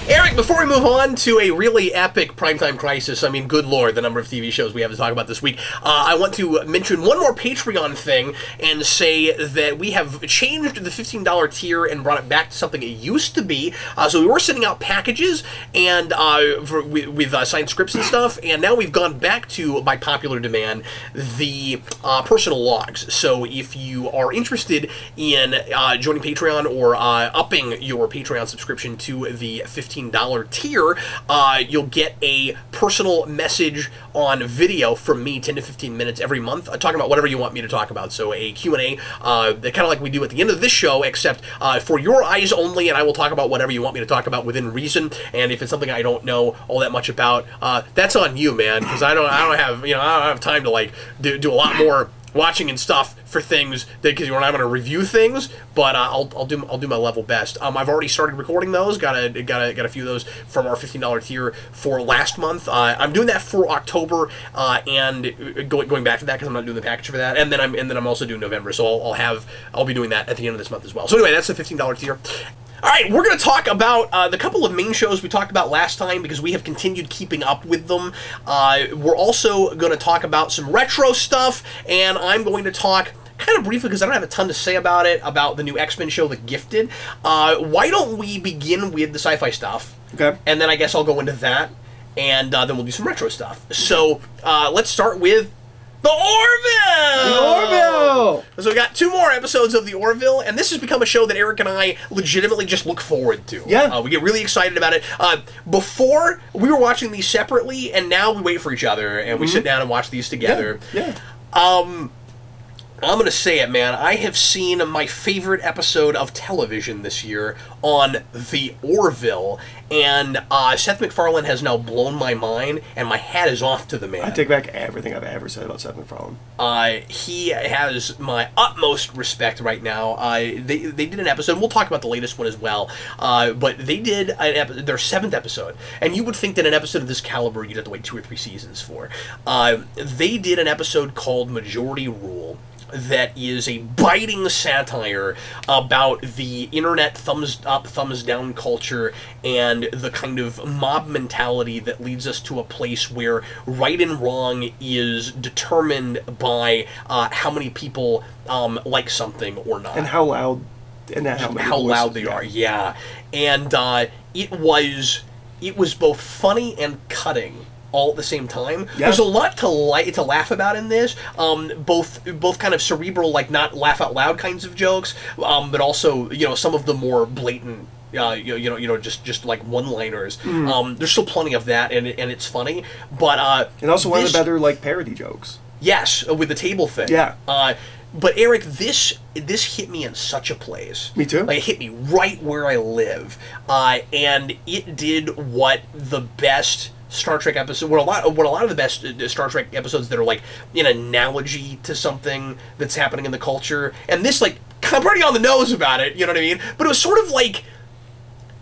Eric, before we move on to a really epic primetime crisis, I mean, good lord, the number of TV shows we have to talk about this week, I want to mention one more Patreon thing and say that we have changed the $15 tier and brought it back to something it used to be. So we were sending out packages and with signed scripts and stuff, and now we've gone back to, by popular demand, the personal logs. So if you are interested in joining Patreon or upping your Patreon subscription to the $15 tier, you'll get a personal message on video from me, 10 to 15 minutes every month, talking about whatever you want me to talk about. So a Q&A, kind of like we do at the end of this show, except for your eyes only, and I will talk about whatever you want me to talk about within reason. And if it's something I don't know all that much about, that's on you, man, because I don't have time to like do a lot more watching and stuff for things because we're not going to review things, but I'll do my level best. I've already started recording those. Got a few of those from our $15 tier for last month. I'm doing that for October and going back to that because I'm not doing the package for that, and then I'm also doing November. So I'll be doing that at the end of this month as well. So anyway, that's the $15 tier. All right, we're going to talk about the couple of main shows we talked about last time because we have continued keeping up with them. We're also going to talk about some retro stuff, and I'm going to talk kind of briefly, because I don't have a ton to say about it, about the new X-Men show, The Gifted. Why don't we begin with the sci-fi stuff? Okay. And then I guess I'll go into that, and then we'll do some retro stuff. So let's start with The Orville! The Orville! So we got 2 more episodes of The Orville, and this has become a show that Eric and I legitimately just look forward to. Yeah. We get really excited about it. Before, we were watching these separately, and now we wait for each other, and we sit down and watch these together. Yeah. I'm going to say it, man. I have seen my favorite episode of television this year on The Orville, and Seth MacFarlane has now blown my mind, and my hat is off to the man. I take back everything I've ever said about Seth MacFarlane. He has my utmost respect right now. They did an episode, we'll talk about the latest one as well, but they did their 7th episode, and you would think that an episode of this caliber you'd have to wait 2 or 3 seasons for. They did an episode called Majority Rule, that is a biting satire about the internet thumbs up, thumbs down culture and the kind of mob mentality that leads us to a place where right and wrong is determined by how many people like something or not. And how loud, and how loud they are, yeah. And it was both funny and cutting all at the same time. Yeah. There's a lot to laugh about in this. Both kind of cerebral, like not laugh out loud kinds of jokes, but also some of the more blatant, just like one-liners. There's still plenty of that, and it's funny. But and also one of the better like parody jokes. Yes, with the table thing. Yeah. But Eric, this hit me in such a place. Me too. Like, it hit me right where I live, and it did what the best Star Trek episode, what a lot of the best Star Trek episodes that are like an analogy to something that's happening in the culture, and this like kind of pretty on the nose about it, you know what I mean? But it was sort of like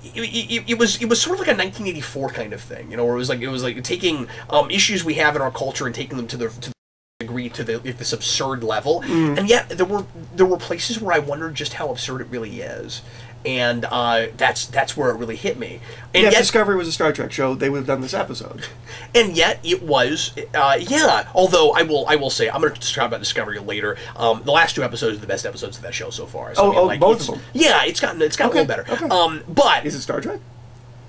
it was sort of like a 1984 kind of thing, where it was like taking issues we have in our culture and taking them to the degree to this absurd level, and yet there were places where I wondered just how absurd it really is. And that's where it really hit me. And yeah, if Discovery was a Star Trek show, they would have done this episode. And yet it was, yeah. Although I will say, I'm going to talk about Discovery later. The last 2 episodes are the best episodes of that show so far. So, both of them. Yeah, it's gotten a little better. Okay. But is it Star Trek?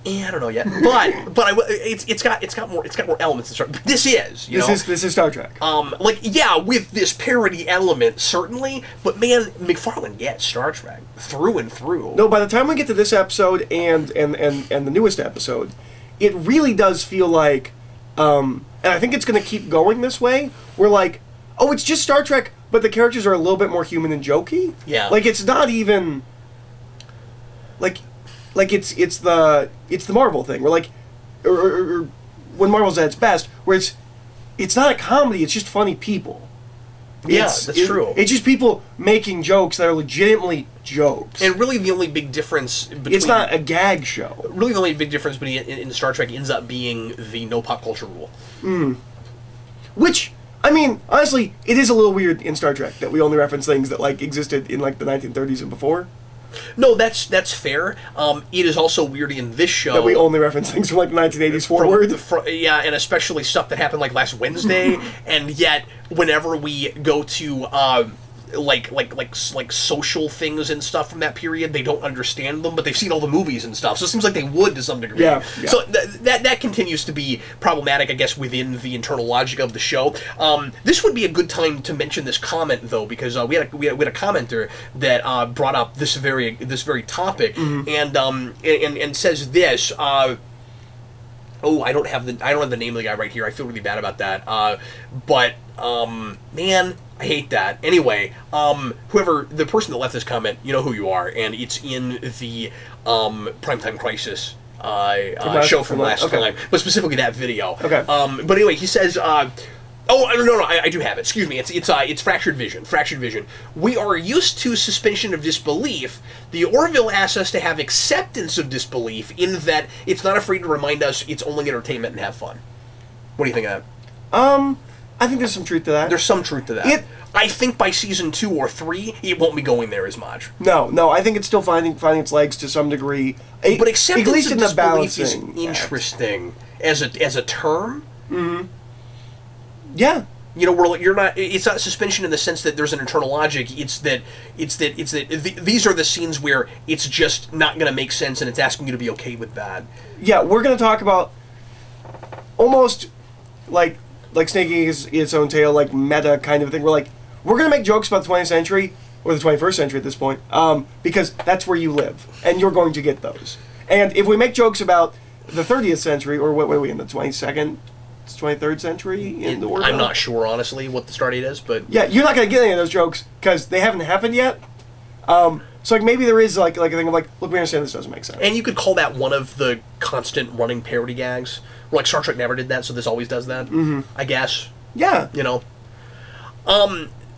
Yeah, I don't know yet, but it's got more elements than Star Trek. This is this is Star Trek. With this parody element certainly, but man, MacFarlane gets Star Trek through and through. No, by the time we get to this episode and the newest episode, it really does feel like, and I think it's going to keep going this way. We're like, oh, it's just Star Trek, but the characters are a little bit more human and jokey. Yeah, like it's not even like it's the Marvel thing, where like, or when Marvel's at its best, where it's not a comedy, it's just funny people. Yeah, that's true. It's just people making jokes that are legitimately jokes. And really, the only big difference between... It's not a gag show. Really, the only big difference in Star Trek ends up being the no pop culture rule. Which, I mean, honestly, it is a little weird in Star Trek that we only reference things that, like, existed in, like, the 1930s and before. No, that's fair. It is also weird in this show... That we only reference things from, like, the 1980s forward. Yeah, and especially stuff that happened, like, last Wednesday, and yet, whenever we go to... like social things and stuff from that period, they don't understand them, but they've seen all the movies and stuff, so it seems like they would to some degree. Yeah. So that continues to be problematic, I guess, within the internal logic of the show. This would be a good time to mention this comment, though, because we had a commenter that brought up this very topic, and says this. Oh, I don't have the name of the guy right here. I feel really bad about that. But man, I hate that. Anyway, whoever the person that left this comment, you know who you are, and it's in the Primetime Crisis show from last time, but specifically that video. Okay. But anyway, he says. Oh, no, I do have it. Excuse me. It's fractured vision. Fractured vision. We are used to suspension of disbelief. The Orville asks us to have acceptance of disbelief in that it's not afraid to remind us it's only entertainment and have fun. What do you think of that? I think there's some truth to that. There's some truth to that. I think by season 2 or 3, it won't be going there as much. No, I think it's still finding its legs to some degree. But acceptance at least of in the disbelief is balancing interesting as a term. Mm-hmm. Yeah. You know, it's not suspension in the sense that there's an internal logic. It's that these are the scenes where it's just not going to make sense, and it's asking you to be okay with that. Yeah, we're going to talk about almost like snaking its own tail, like meta kind of thing. We're going to make jokes about the 20th century or the 21st century at this point, because that's where you live, and you're going to get those. And if we make jokes about the 30th century, or what are we in, the 22nd? 23rd century in the world. I'm not sure, honestly, what the start date is, but yeah, you're not going to get any of those jokes because they haven't happened yet. So like maybe there is like a thing of like, look, we understand this doesn't make sense. And you could call that one of the constant running parody gags. Like Star Trek never did that, so this always does that. I guess. Yeah. You know.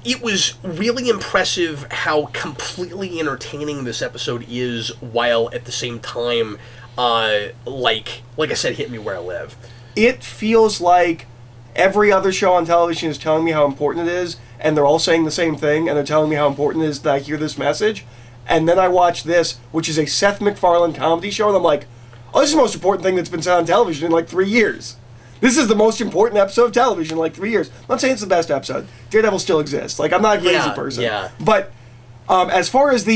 It was really impressive how completely entertaining this episode is, while at the same time, like I said, hit me where I live. It feels like every other show on television is telling me how important it is, and they're all saying the same thing, and they're telling me how important it is that I hear this message, and then I watch this, which is a Seth MacFarlane comedy show, and I'm like, oh, this is the most important thing that's been said on television in like 3 years. This is the most important episode of television in like 3 years. I'm not saying it's the best episode. Daredevil still exists. Like, I'm not a crazy person. Yeah. But as far as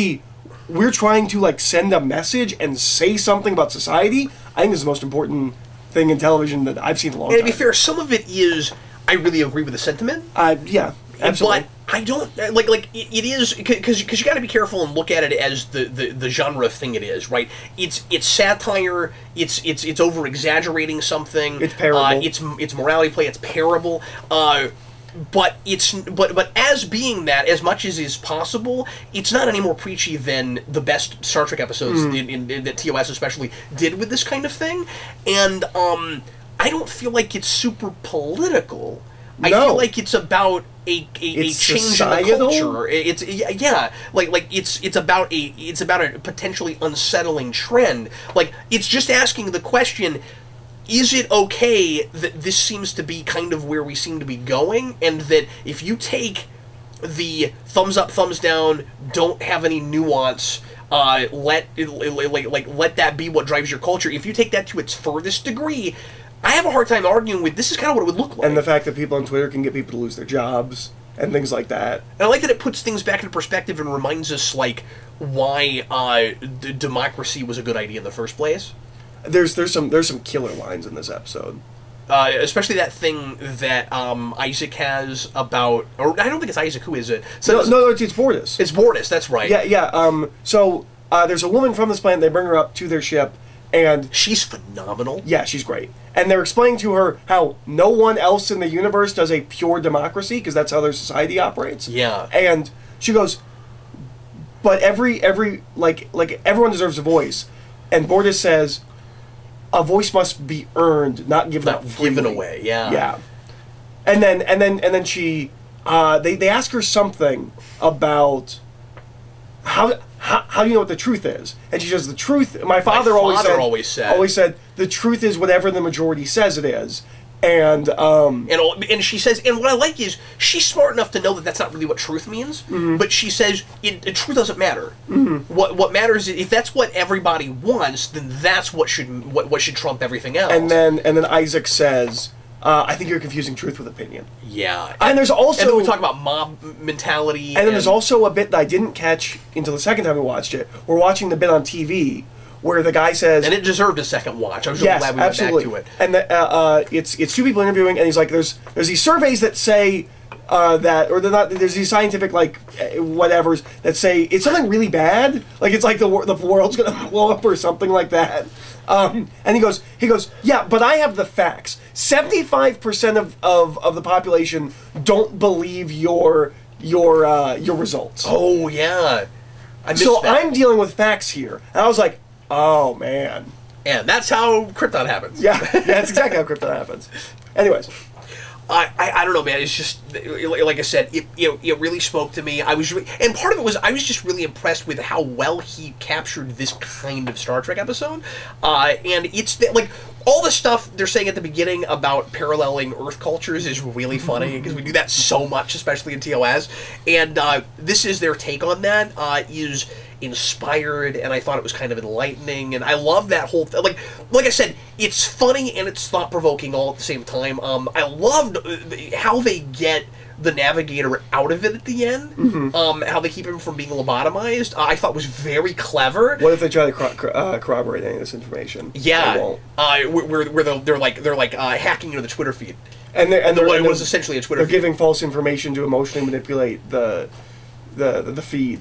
we're trying to like send a message and say something about society, I think this is the most important thing in television that I've seen in a long time. And to be fair, some of it is, I really agree with the sentiment. Yeah, absolutely. But I don't, it is, because you got to be careful and look at it as the genre thing it is, right? It's satire, it's over-exaggerating something. It's parable. It's morality play, it's parable. But as being that, as much as is possible, it's not any more preachy than the best Star Trek episodes that TOS especially did with this kind of thing. And I don't feel like it's super political. No. I feel like it's about a change societal? in the culture. It's about a potentially unsettling trend. Like, it's just asking the question, is it okay that this seems to be kind of where we seem to be going, and that if you take the thumbs up, thumbs down, don't have any nuance, let that be what drives your culture. If you take that to its furthest degree, I have a hard time arguing with this is kind of what it would look like. And the fact that people on Twitter can get people to lose their jobs and things like that. And I like that it puts things back into perspective and reminds us like why democracy was a good idea in the first place. There's some killer lines in this episode. Especially that thing that Isaac has about, or I don't think it's Isaac. Who is it? So no, it's Bortus. It's Bortus. That's right. Yeah. So there's a woman from this planet. They bring her up to their ship, and she's phenomenal. Yeah, she's great. And they're explaining to her how no one else in the universe does a pure democracy because that's how their society operates. Yeah. And she goes, but every like everyone deserves a voice, and Bortus says, a voice must be earned, not given out freely. Given away. Yeah. Yeah. And then she they ask her something about how do you know what the truth is? And she says, the truth. My father always said the truth is whatever the majority says it is. And she says, and what I like is she's smart enough to know that that's not really what truth means. But she says truth doesn't matter. What matters is if that's what everybody wants, then that's what should trump everything else. And then Isaac says, I think you're confusing truth with opinion. Yeah. And there's also... And then we talk about mob mentality. And then there's also a bit that I didn't catch until the second time we watched it. We're watching the bit on TV where the guy says... And it deserved a second watch. I was really glad we went back to it. And it's two people interviewing, and he's like, there's these surveys that say... that, or they're not, there's these scientific, like, whatevers that say it's something really bad, like it's like the world's gonna blow up or something like that. And he goes, yeah, but I have the facts. 75% of the population don't believe your results. Oh yeah, so that. I'm dealing with facts here, and I was like, oh man. And that's how Krypton happens. Yeah, that's exactly how Krypton happens. Anyways. I don't know, man. It's just like I said, it really spoke to me. And part of it was I was just really impressed with how well he captured this kind of Star Trek episode. And it's like all the stuff they're saying at the beginning about paralleling Earth cultures is really funny because we do that so much, especially in TOS. And this is their take on that. Is inspired, and I thought it was kind of enlightening, and I love that whole thing. Like I said, it's funny and it's thought-provoking all at the same time. I loved how they get the Navigator out of it at the end. How they keep him from being lobotomized. I thought was very clever. What if they try to corroborate any of this information? Yeah, they won't. Where they're like hacking into the Twitter feed. And it was essentially a Twitter feed. They're giving false information to emotionally manipulate the feed.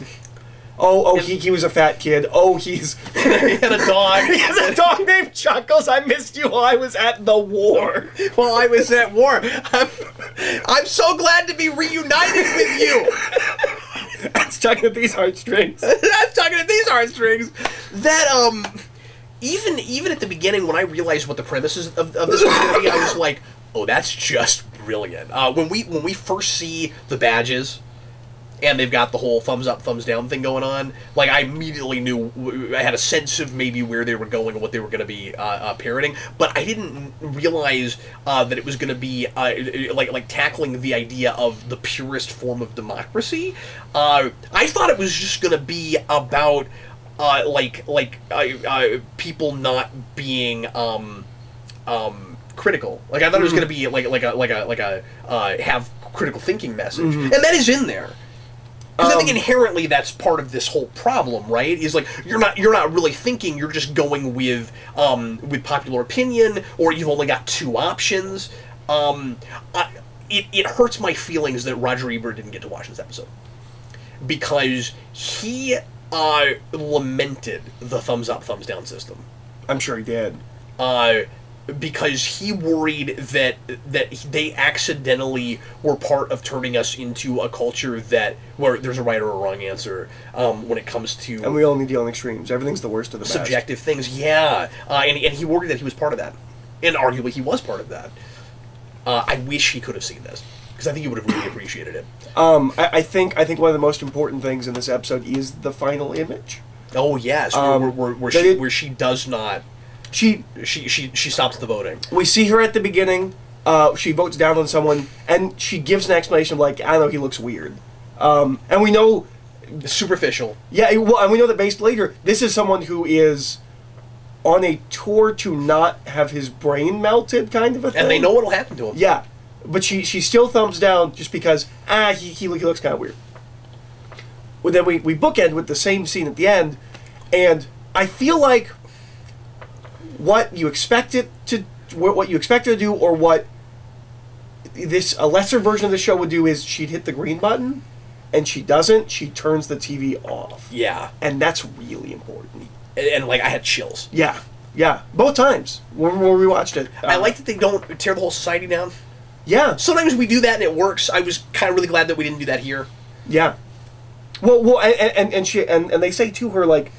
Oh, he was a fat kid. Oh, he had a dog. He has a dog named Chuckles. I missed you while I was at the war. While I was at war. I'm so glad to be reunited with you. That's tugging at these heartstrings. That's tugging at these heartstrings. That, even at the beginning when I realized what the premise of this was going to be, I was like, oh, that's just brilliant. When we first see the badges, and they've got the whole thumbs up, thumbs down thing going on, like, I immediately knew, I had a sense of maybe where they were going and what they were going to be parroting, but I didn't realize that it was going to be, like tackling the idea of the purest form of democracy. I thought it was just going to be about, people not being, critical. Like, I thought it was going to be, have critical thinking message. And that is in there. Because I think inherently that's part of this whole problem, right? Is like you're not really thinking. You're just going with popular opinion, or you've only got two options. It hurts my feelings that Roger Ebert didn't get to watch this episode because he lamented the thumbs up, thumbs down system. I'm sure he did. Because he worried that they accidentally were part of turning us into a culture where there's a right or a wrong answer when it comes to... And we only deal in extremes. Everything's the worst of the best. Subjective things, yeah. And he worried that he was part of that. And arguably he was part of that. I wish he could have seen this, because I think he would have really appreciated it. I think one of the most important things in this episode is the final image. Oh, yes, where she does not... She stops the voting. We see her at the beginning. She votes down on someone, and she gives an explanation of, like, I don't know, he looks weird. And we know... Superficial. Yeah, well, and we know that based later, this is someone who is on a tour to not have his brain melted, kind of a thing. And they know what will happen to him. Yeah. But she still thumbs down just because, he looks kind of weird. Well, then we bookend with the same scene at the end, and I feel like what you expect it to do, or what a lesser version of the show would do, is she'd hit the green button, and she doesn't. She turns the TV off. Yeah, and that's really important. And like, I had chills. Yeah, both times when we watched it. I like that they don't tear the whole society down. Yeah, sometimes we do that and it works. I was kind of really glad that we didn't do that here. Yeah. Well, and they say to her, like,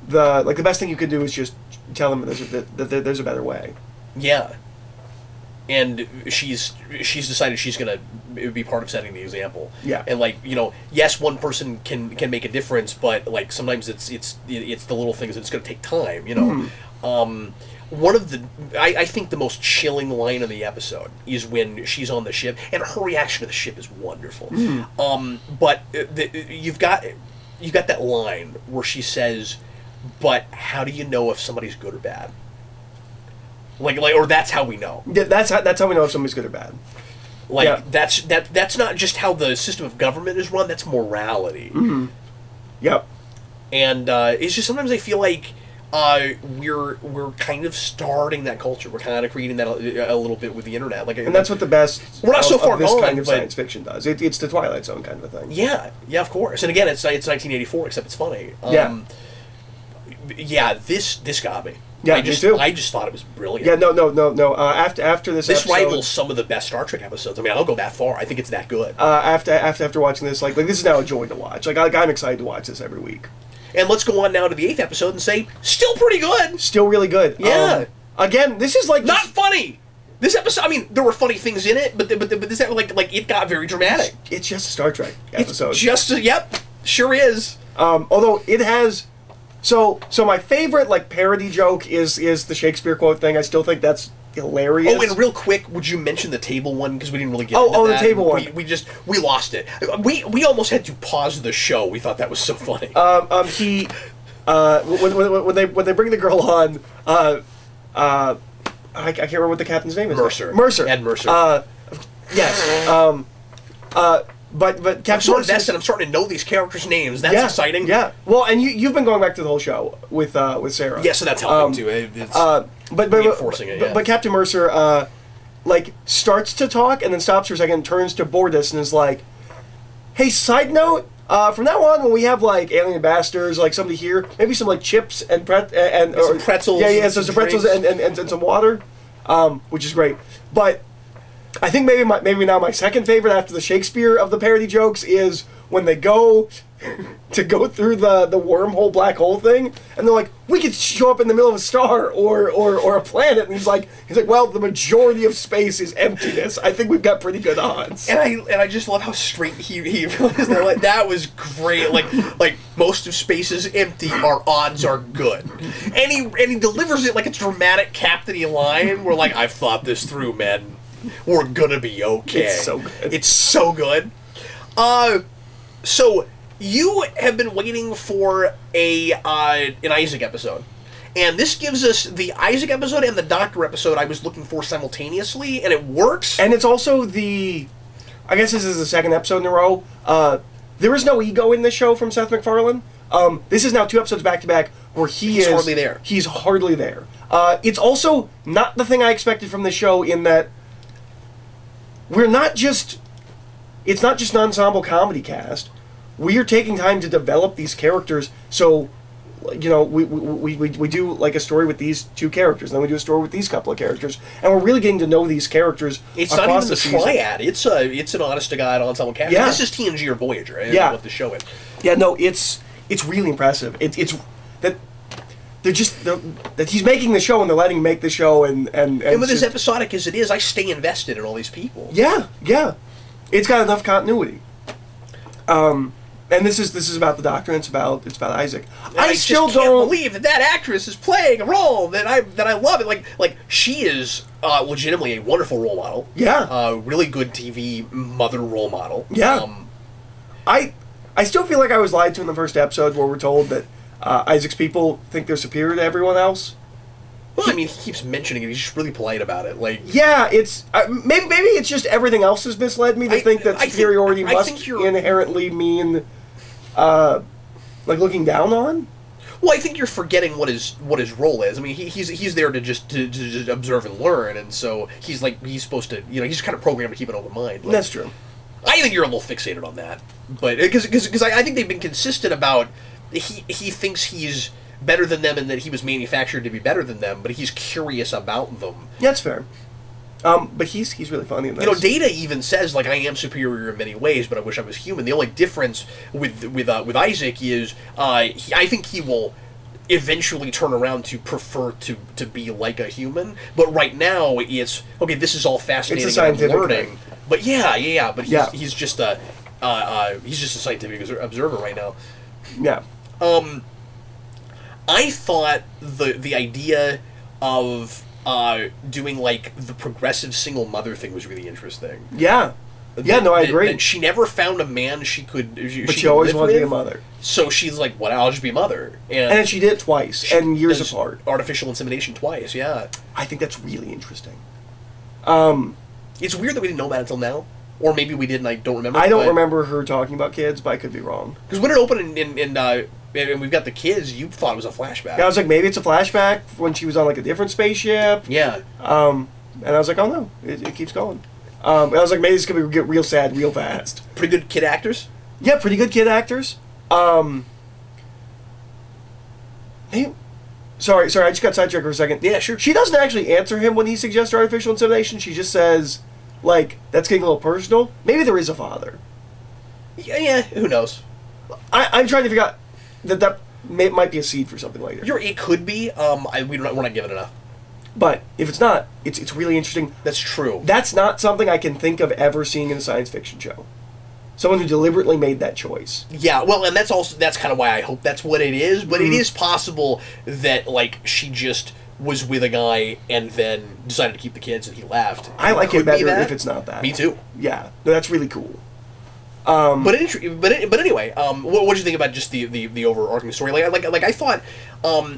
the best thing you can do is just tell them that there's a better way. Yeah. and she's decided she's gonna be part of setting the example. Yeah. And like, you know, yes, one person can make a difference, but like sometimes it's the little things that's gonna take time. You know. One of the I think the most chilling line of the episode is when she's on the ship, and her reaction to the ship is wonderful. But you've got that line where she says, "But how do you know if somebody's good or bad?" Like, or that's how we know. Yeah, that's how we know if somebody's good or bad. Like, yeah. that's not just how the system of government is run. That's morality. Yep. And it's just sometimes I feel like we're kind of starting that culture. We're kind of creating that a little bit with the internet. Like, and that's what the best. We're not so far of this gone, kind of but science fiction does. It's the Twilight Zone kind of a thing. Yeah, of course. And again, it's 1984, except it's funny. Yeah, this got me. Yeah, me too. I just thought it was brilliant. Yeah, no. After this episode, rivals some of the best Star Trek episodes. I mean, I don't go that far. I think it's that good. After watching this, like this is now a joy to watch. Like I'm excited to watch this every week. And let's go on now to the 8th episode and say, still pretty good. Still really good. Yeah. Again, this is like not funny. This episode, I mean, there were funny things in it, but this like it got very dramatic. It's just a Star Trek episode. It's just yep, sure is. Although it has. So my favorite like parody joke is the Shakespeare quote thing. I still think that's hilarious. Oh, and real quick, would you mention the table one, because we didn't really get into the that. Table one. We lost it. We almost had to pause the show. We thought that was so funny. When they bring the girl on, I can't remember what the captain's name is. Mercer. Ed Mercer. Yes. But Captain I'm so invested. I'm starting to know these characters' names. That's exciting. Yeah. Well, and you've been going back to the whole show with Sarah. Yeah, so that's helping too. It's reinforcing it. But Captain Mercer, like starts to talk and then stops for a second, turns to Bordis and is like, "Hey, side note. From now on, when we have like alien ambassadors, like somebody here, maybe some like chips and some pretzels. Yeah, some pretzels and some water, which is great. But I think maybe now my second favorite after the Shakespeare of the parody jokes is when they go to go through the wormhole black hole thing, and they're like, we could show up in the middle of a star or a planet, and he's like, well, the majority of space is emptiness. I think we've got pretty good odds. And I just love how straight he is. Like, that was great. Like most of space is empty. Our odds are good. And he delivers it like a dramatic captain-y line. Where like, I've thought this through, man. We're gonna be okay. It's so good. It's so good. So you have been waiting for an Isaac episode, and this gives us the Isaac episode and the Doctor episode I was looking for simultaneously, and it works. And it's also I guess this is the second episode in a row. There is no ego in this show from Seth MacFarlane. This is now 2 episodes back to back where he's hardly there. He's hardly there. It's also not the thing I expected from the show in that it's not just an ensemble comedy cast. We are taking time to develop these characters. So, you know, we do like a story with these 2 characters, then we do a story with these couple of characters, and we're really getting to know these characters. It's not even the triad. It's an honest to God ensemble cast. Yeah. This is TNG or Voyager. I don't know what the show is. Yeah, no, it's really impressive. It's that. That he's making the show and they're letting him make the show and with as episodic as it is, I stay invested in all these people. Yeah. It's got enough continuity. And this is about the Doctor and it's about Isaac. I still can't believe that actress is playing a role that I love it. Like she is legitimately a wonderful role model. Yeah. Really good TV mother role model. Yeah. I still feel like I was lied to in the first episode where we're told that Isaac's people think they're superior to everyone else. Well, I mean, he keeps mentioning it. He's just really polite about it. Like, yeah, it's maybe it's just everything else has misled me to think that superiority must inherently mean like looking down on. Well, I think you're forgetting what his role is. I mean, he's there to just observe and learn, and so he's supposed to, you know, he's kind of programmed to keep an open mind. Like, that's true. I think you're a little fixated on that, but because I think they've been consistent about. He thinks he's better than them and that he was manufactured to be better than them, but he's curious about them. Yeah, that's fair. But he's really funny in this. You know, Data even says, like, I am superior in many ways, but I wish I was human. The only difference with Isaac is I think he will eventually turn around to prefer to be like a human. But right now, it's okay. This is all fascinating. It's a scientific and learning. thing. But yeah. But he's just a scientific observer right now. Yeah. I thought the idea of doing like the progressive single mother thing was really interesting. Yeah. Yeah, no, I agree. That she never found a man she could. But she always wanted to be a mother. So she's like, "What? I'll just be a mother." And she did it twice, and years apart. Artificial insemination twice. Yeah. I think that's really interesting. It's weird that we didn't know about it until now, or maybe we did and I don't remember. I don't remember her talking about kids, but I could be wrong. Because when it opened and we've got the kids, you thought it was a flashback. Yeah, I was like, maybe it's a flashback when she was on like a different spaceship. Yeah. And I was like, oh no, it keeps going. I was like, maybe it's gonna get real sad real fast. Pretty good kid actors. Yeah, pretty good kid actors. Maybe, sorry, I just got sidetracked for a second. Yeah, sure. She doesn't actually answer him when he suggests artificial insemination. She just says, like, that's getting a little personal. Maybe there is a father. Yeah, who knows? I'm trying to figure out that might be a seed for something later. It could be. We're not giving enough. But if it's not, it's really interesting. That's true. That's not something I can think of ever seeing in a science fiction show. Someone who deliberately made that choice. Yeah, well, and that's kind of why I hope that's what it is. But it is possible that like she just was with a guy and then decided to keep the kids and he left. I like it better if it's not that. Me too. Yeah, no, that's really cool. But anyway, what did you think about just the overarching story? Like I thought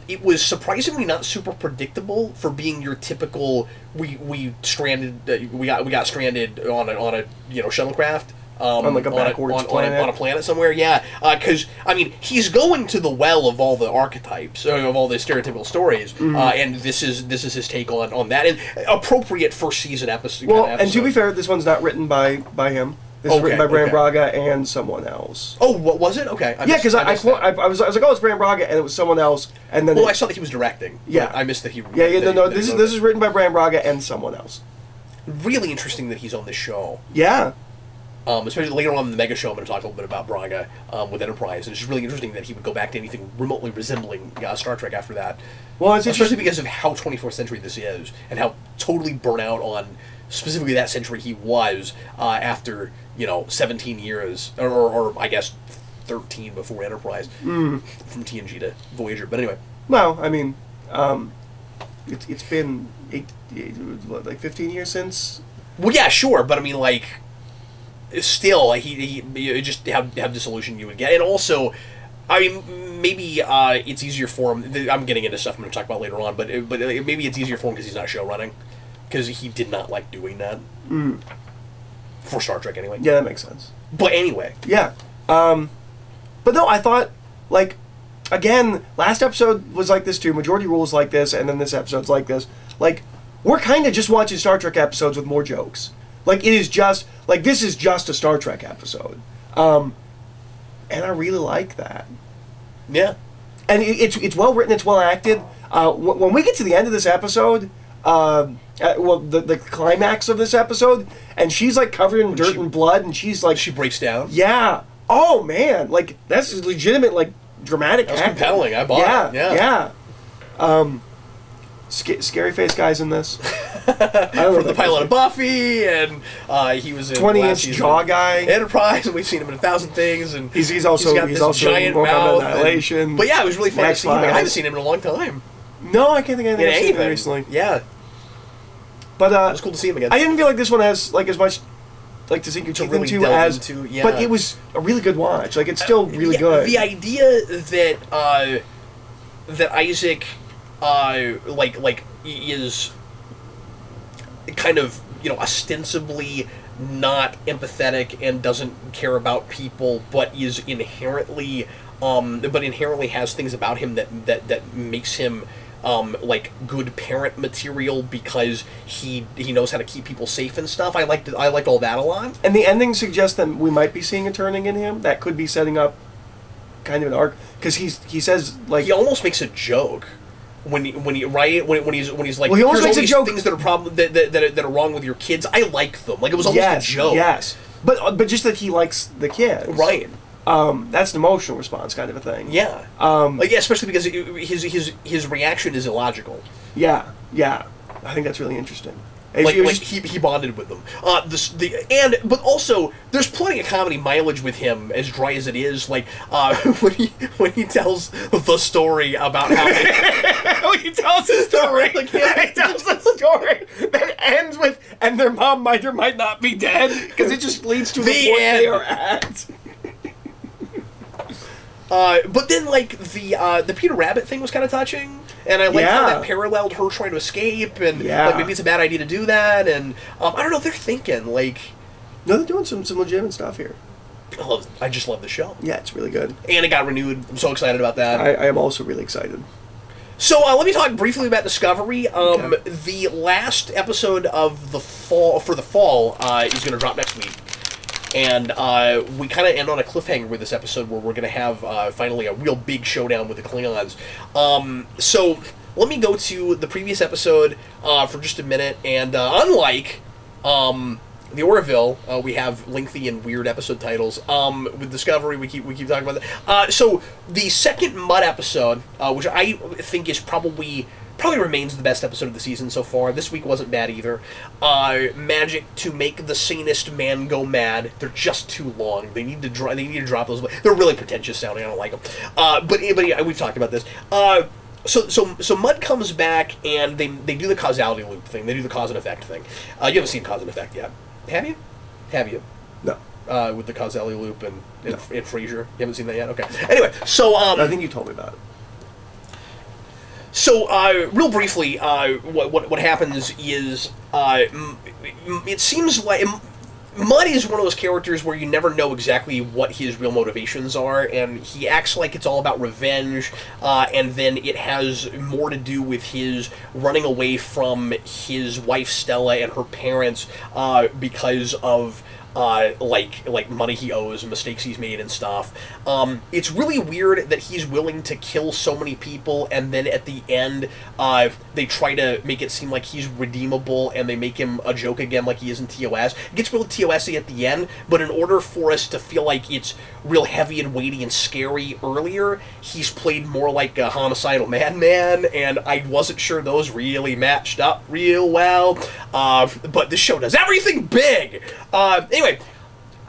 it was surprisingly not super predictable for being your typical we got stranded on a shuttlecraft. On like a backwards planet. On a planet somewhere, yeah. Because, I mean, he's going to the well of all the archetypes, of all the stereotypical stories, and this is his take on that, and appropriate first season episode. Well, and to be fair, this one's not written by him. This is written by Bran Braga and someone else. Oh, what was it? Okay. Yeah, because I was like, oh, it's Bran Braga, and it was someone else, and then... Well, I saw that he was directing. Yeah. I missed that he... No, this is written by Bran Braga and someone else. Really interesting that he's on this show. Yeah. Especially later on in the Mega Show, I'm going to talk a little bit about Braga with Enterprise, and it's just really interesting that he would go back to anything remotely resembling Star Trek after that. Well, it's especially because of how 24th century this is, and how totally burnt out on specifically that century he was after 17 years, or I guess 13 before Enterprise, from TNG to Voyager. But anyway. Well, I mean, it's been 15 years since. Well, yeah, sure, but I mean, like, still, he just how disillusioned you would get, and also, I mean, maybe it's easier for him. I'm getting into stuff I'm going to talk about later on, but maybe it's easier for him because he's not show running, because he did not like doing that. For Star Trek, anyway. Yeah, that makes sense. But anyway. Yeah. But no, I thought, like, again, last episode was like this too. Majority Rule is like this, and then this episode's like this. Like, we're kind of just watching Star Trek episodes with more jokes. Like, it is just, like, this is just a Star Trek episode. And I really like that. Yeah. And it's well written, it's well acted. When we get to the end of this episode, the climax of this episode, and she's like covered in dirt and blood, and she's like, she breaks down. Yeah. Oh man, like that's legitimate, like dramatic. That's compelling. I bought it. Yeah. Scary face guys in this. From the pilot of Buffy, and he was in 20-inch jaw guy. Enterprise, and we've seen him in 1,000 things, and he's also giant mouth. Annihilation. But yeah, it was really fun to see him. I haven't seen him in a long time. No, I can't think of anything recently. Yeah. But it was cool to see him again. I didn't feel like this one has like as much like to sink your teeth into as, but it was a really good watch. Like it's still really good. The idea that that Isaac is kind of ostensibly not empathetic and doesn't care about people, but is inherently has things about him that makes him like good parent material because he knows how to keep people safe and stuff. I liked all that a lot. And the ending suggests that we might be seeing a turning in him. That could be setting up kind of an arc because he says like he almost makes a joke when he's like, well, he almost makes a joke. Things that are that are wrong with your kids. I like them. Like it was almost a joke. Yes, but just that he likes the kids, right? That's an emotional response kind of a thing. Yeah. Yeah, especially because his reaction is illogical. Yeah, yeah. I think that's really interesting. He bonded with them. But also there's plenty of comedy mileage with him, as dry as it is. Like when he tells the story about how when he tells the story, he tells the story that ends with "and their mom might or might not be dead," because it just leads to the point they are at. But then, like, the Peter Rabbit thing was kind of touching, and I like how that paralleled her trying to escape, and like, maybe it's a bad idea to do that, and I don't know, they're thinking, like... No, they're doing some legitimate stuff here. I just love the show. Yeah, it's really good. And it got renewed. I'm so excited about that. I am also really excited. So, let me talk briefly about Discovery. Okay. The last episode of the fall, is going to drop next week. And we kind of end on a cliffhanger with this episode where we're going to have finally a real big showdown with the Klingons. So let me go to the previous episode for just a minute. And unlike the Orville, we have lengthy and weird episode titles. With Discovery, we keep talking about that. So the second Mud episode, which I think is probably remains the best episode of the season so far. This week wasn't bad either. Magic to make the sanest man go mad. They're just too long. They need to drop those. They're really pretentious sounding. I don't like them. But yeah, we've talked about this. So Mud comes back and they do the causality loop thing. They do the cause and effect thing. You haven't seen cause and effect yet, have you? Have you? No. With the causality loop and Frasier. You haven't seen that yet? Okay. Anyway, so I think you told me about it. So, real briefly, what happens is, it seems like Mud is one of those characters where you never know exactly what his real motivations are, and he acts like it's all about revenge, and then it has more to do with his running away from his wife Stella and her parents because of like money he owes and mistakes he's made and stuff. It's really weird that he's willing to kill so many people, and then at the end, they try to make it seem like he's redeemable, and they make him a joke again like he is in TOS. It gets real TOS-y at the end, but in order for us to feel like it's real heavy and weighty and scary earlier, he's played more like a homicidal madman, and I wasn't sure those really matched up real well. But this show does everything big! Anyway,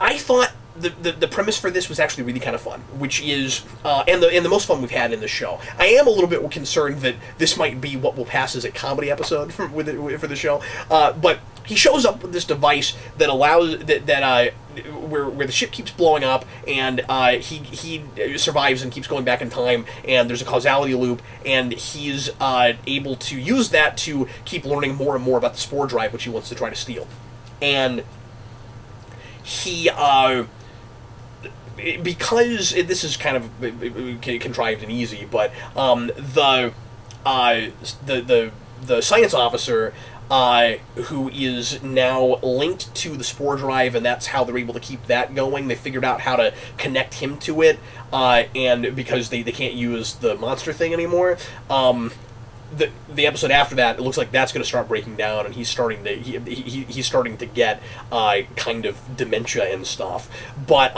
I thought the premise for this was actually really kind of fun, which is and the most fun we've had in the show. I am a little bit concerned that this might be what will pass as a comedy episode for the show, but he shows up with this device that allows where the ship keeps blowing up, and he survives and keeps going back in time, and there's a causality loop, and he's able to use that to keep learning more and more about the spore drive, which he wants to try to steal, and he because this is kind of contrived and easy, but the science officer who is now linked to the spore drive, and that's how they're able to keep that going. They figured out how to connect him to it, and because they can't use the monster thing anymore. The episode after that, it looks like that's going to start breaking down, and he's starting to get kind of dementia and stuff. But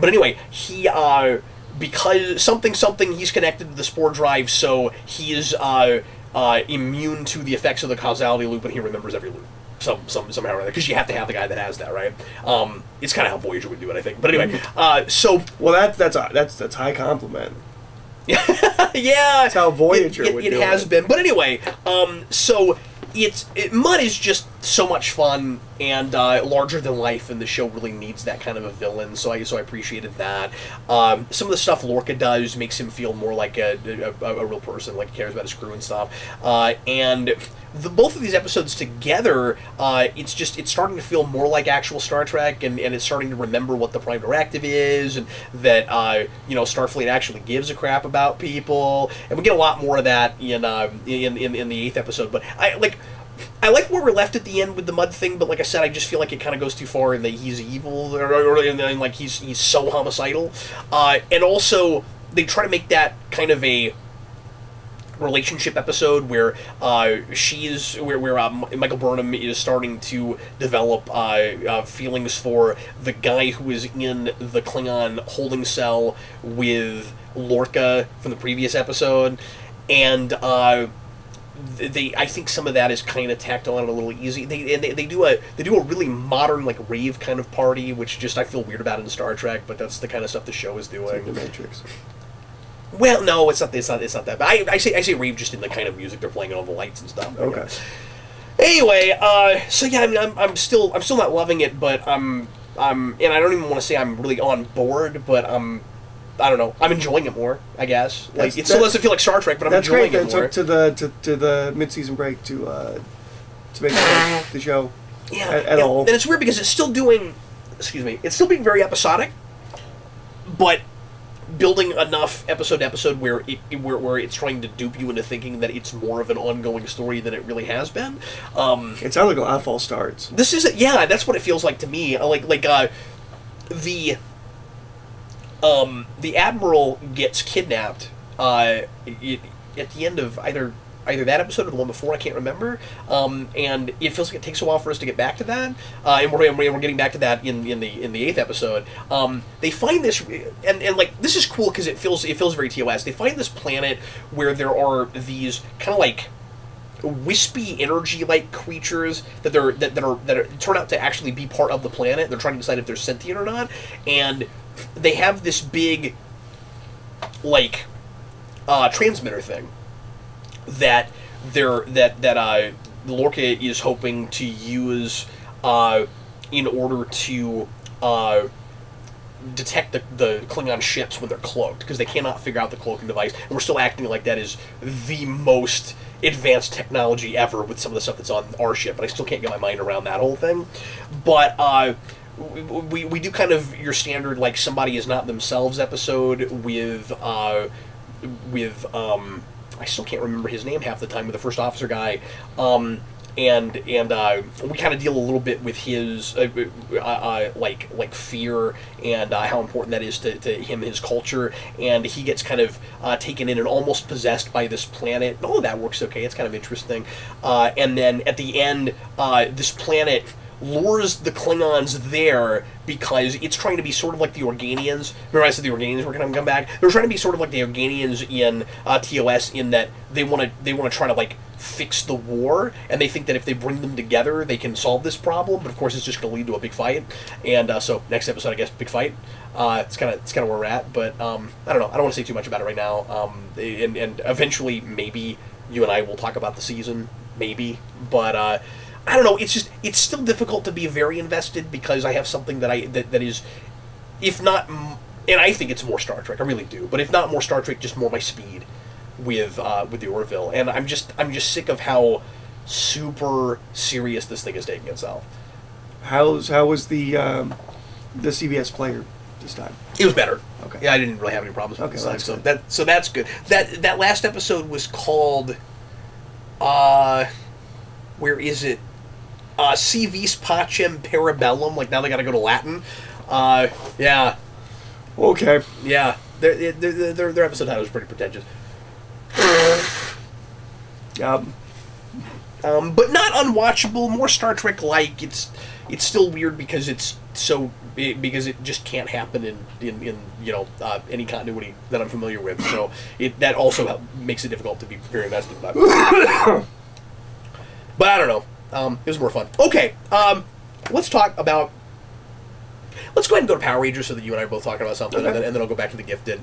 anyway, he because something he's connected to the spore drive, so he is immune to the effects of the causality loop, and he remembers every loop somehow or other, because you have to have the guy that has that, right? It's kind of how Voyager would do it, I think. But anyway, so that's high compliment. Yeah, that's how Voyager would do it. It has been, but anyway, so Mud is just so much fun and larger than life, and the show really needs that kind of a villain. So I appreciated that. Some of the stuff Lorca does makes him feel more like a real person, like he cares about his crew and stuff. And both of these episodes together, it's starting to feel more like actual Star Trek, and it's starting to remember what the Prime Directive is, and that Starfleet actually gives a crap about people, and we get a lot more of that in the 8th episode. But I like where we're left at the end with the Mud thing, but like I said, I just feel like it kind of goes too far, and that he's evil, and like he's so homicidal, and also they try to make that kind of a relationship episode where Michael Burnham is starting to develop feelings for the guy who is in the Klingon holding cell with Lorca from the previous episode, and I think some of that is kind of tacked on a little easy. They do a really modern, like, rave kind of party, which just I feel weird about in Star Trek, but that's the kind of stuff the show is doing. It's like The Matrix. Well, no, it's not that bad. I say rave just in the kind of music they're playing and all the lights and stuff. Okay. Anyway, so yeah, I mean, I'm still not loving it, but and I don't even want to say I'm really on board, but I don't know. I'm enjoying it more, I guess. Like, it still doesn't feel like Star Trek, but I'm enjoying it more. That's great. It's up to the mid-season break to make the show at all. And it's weird because it's still doing, it's still being very episodic, but building enough episode to episode where it's trying to dupe you into thinking that it's more of an ongoing story than it really has been. It sounds like a lot of false starts. This is, yeah, that's what it feels like to me. The Admiral gets kidnapped at the end of either that episode or the one before, I can't remember, and it feels like it takes a while for us to get back to that, and we're getting back to that in the 8th episode. They find this, and like, this is cool because it feels very TOS. They find this planet where there are these kind of like wispy energy-like creatures that turn out to actually be part of the planet. They're trying to decide if they're sentient or not, and they have this big, like, transmitter thing that Lorca is hoping to use in order to detect the Klingon ships when they're cloaked, because they cannot figure out the cloaking device, and we're still acting like that is the most advanced technology ever with some of the stuff that's on our ship, but I still can't get my mind around that whole thing. But we do kind of your standard, like, somebody is not themselves episode with I still can't remember his name half the time, with the first officer guy, and we kind of deal a little bit with his like fear and how important that is to him, his culture, and he gets kind of taken in and almost possessed by this planet. All of that works okay. It's kind of interesting, and then at the end, this planet lures the Klingons there because it's trying to be sort of like the Organians. Remember I said the Organians were going to come back? They're trying to be sort of like the Organians in TOS, in that they want to try to, like, fix the war, and they think that if they bring them together, they can solve this problem. But of course, it's just going to lead to a big fight. And so next episode, I guess, big fight. It's kind of where we're at. But I don't know. I don't want to say too much about it right now. And eventually, maybe you and I will talk about the season, maybe. But I don't know. It's still difficult to be very invested because I have something that is, if not, and I think it's more Star Trek. I really do. But if not more Star Trek, just more my speed with the Orville. And I'm just sick of how super serious this thing is taking itself. How was the CBS player this time? It was better. Okay. Yeah, I didn't really have any problems with okay, this well, time. So that's good. That last episode was called where is it? Si vis pacem parabellum. Like, now they got to go to Latin. Yeah. Okay. Yeah. Their episode title is pretty pretentious. But not unwatchable. More Star Trek-like. It's still weird because because it just can't happen in any continuity that I'm familiar with. So that also makes it difficult to be very invested about. But I don't know. It was more fun. Okay, let's talk about... Let's go ahead and go to Power Rangers so that you and I are both talking about something, okay. and then I'll go back to the Gifted,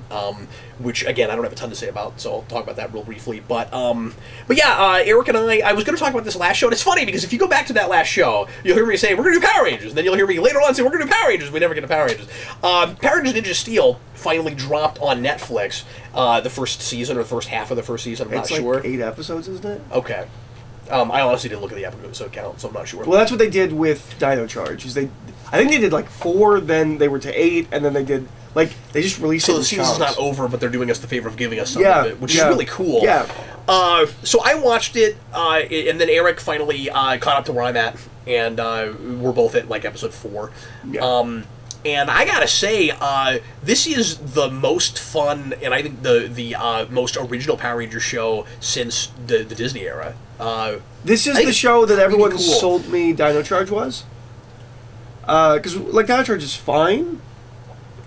which, again, I don't have a ton to say about, so I'll talk about that real briefly. But yeah, Eric and I was going to talk about this last show, and it's funny, because if you go back to that last show, you'll hear me say, we're going to do Power Rangers, and then you'll hear me later on say, we're going to do Power Rangers. We never get to Power Rangers. Power Rangers Ninja Steel finally dropped on Netflix, the first season, or the first half of the first season, I'm not sure. It's like 8 episodes, isn't it? Okay. I honestly didn't look at the episode count, so I'm not sure. Well, that's what they did with Dino Charge. I think they did like 4, then they were to 8, and then they did they just released it. So the season's not over, but they're doing us the favor of giving us some yeah, of it, which is really cool. Yeah. So I watched it, and then Eric finally caught up to where I'm at, and we're both at like episode 4. Yeah. And I gotta say, this is the most fun, and I think the most original Power Rangers show since the Disney era. This is the show that everyone sold me Dino Charge was. Because, like, Dino Charge is fine.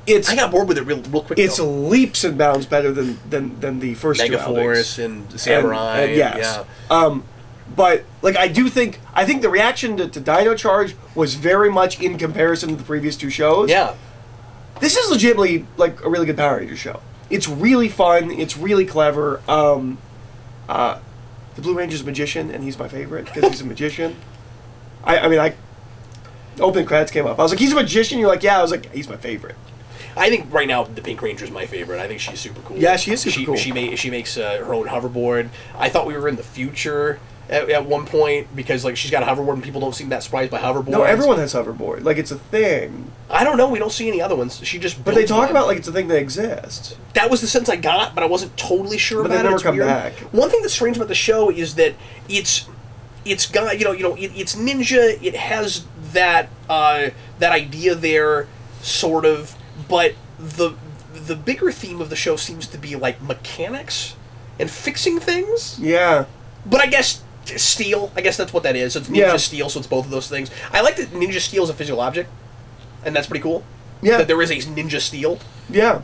I got bored with it real quick. It's leaps and bounds better than the first two outings. Megaforce and Samurai. And yes. Yeah. But, like, I think the reaction to Dino Charge was very much in comparison to the previous two shows. Yeah. This is legitimately, like, a really good Power Rangers show. It's really fun. It's really clever. The Blue Ranger's a magician, and he's my favorite because he's a magician. I mean, opening credits came up. I was like, he's a magician? You're like, yeah. I was like, he's my favorite. I think right now the Pink Ranger's my favorite. I think she's super cool. Yeah, she is super cool. She makes her own hoverboard. I thought we were in the future at one point because like she's got a hoverboard and people don't seem that surprised by hoverboards. No, everyone has hoverboard. Like it's a thing. I don't know. We don't see any other ones. She just. But they talk about like it's a thing that exists. That was the sense I got, but I wasn't totally sure about it. But they never come back. One thing that's strange about the show is that it's got it's ninja. It has that idea there, sort of, but the bigger theme of the show seems to be like mechanics and fixing things. Yeah. But I guess steel. I guess that's what that is. So it's ninja steel. So it's both of those things. I like that ninja steel is a physical object, and that's pretty cool. Yeah. That there is a ninja steel. Yeah.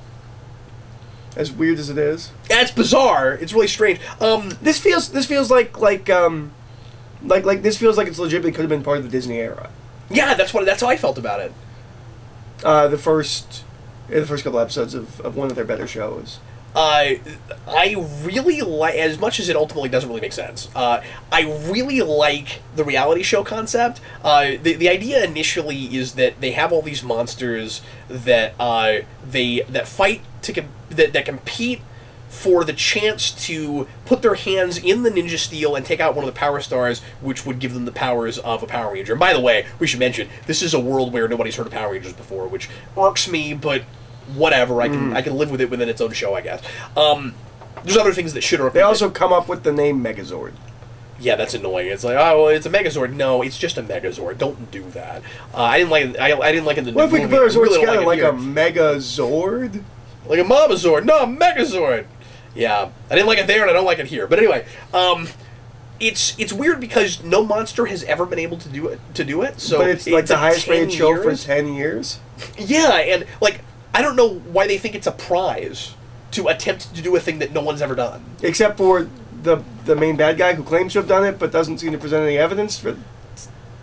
As weird as it is. That's bizarre. It's really strange. This feels like this feels like it's legitimately could have been part of the Disney era. Yeah, that's how I felt about it. The first couple episodes of one of their better shows. I really like, as much as it ultimately doesn't really make sense, I really like the reality show concept. The idea initially is that they have all these monsters that fight that compete for the chance to put their hands in the ninja steel and take out one of the power stars, which would give them the powers of a Power Ranger. And by the way, we should mention, this is a world where nobody's heard of Power Rangers before, which irks me, but whatever. I can live with it within its own show, I guess. There's other things that should irk me. They also come up with the name Megazord. Yeah, that's annoying. It's like, oh, well, it's a Megazord. No, it's just a Megazord. Don't do that. I didn't like it. I didn't like it in the new movie. What if we compare Zords together like a Megazord? Like a Mamazord. No, a Megazord. Yeah, I didn't like it there, and I don't like it here. But anyway, it's weird because no monster has ever been able to do it. So but it's like the highest rated show for 10 years. Yeah, and like I don't know why they think it's a prize to attempt to do a thing that no one's ever done. Except for the main bad guy who claims to have done it, but doesn't seem to present any evidence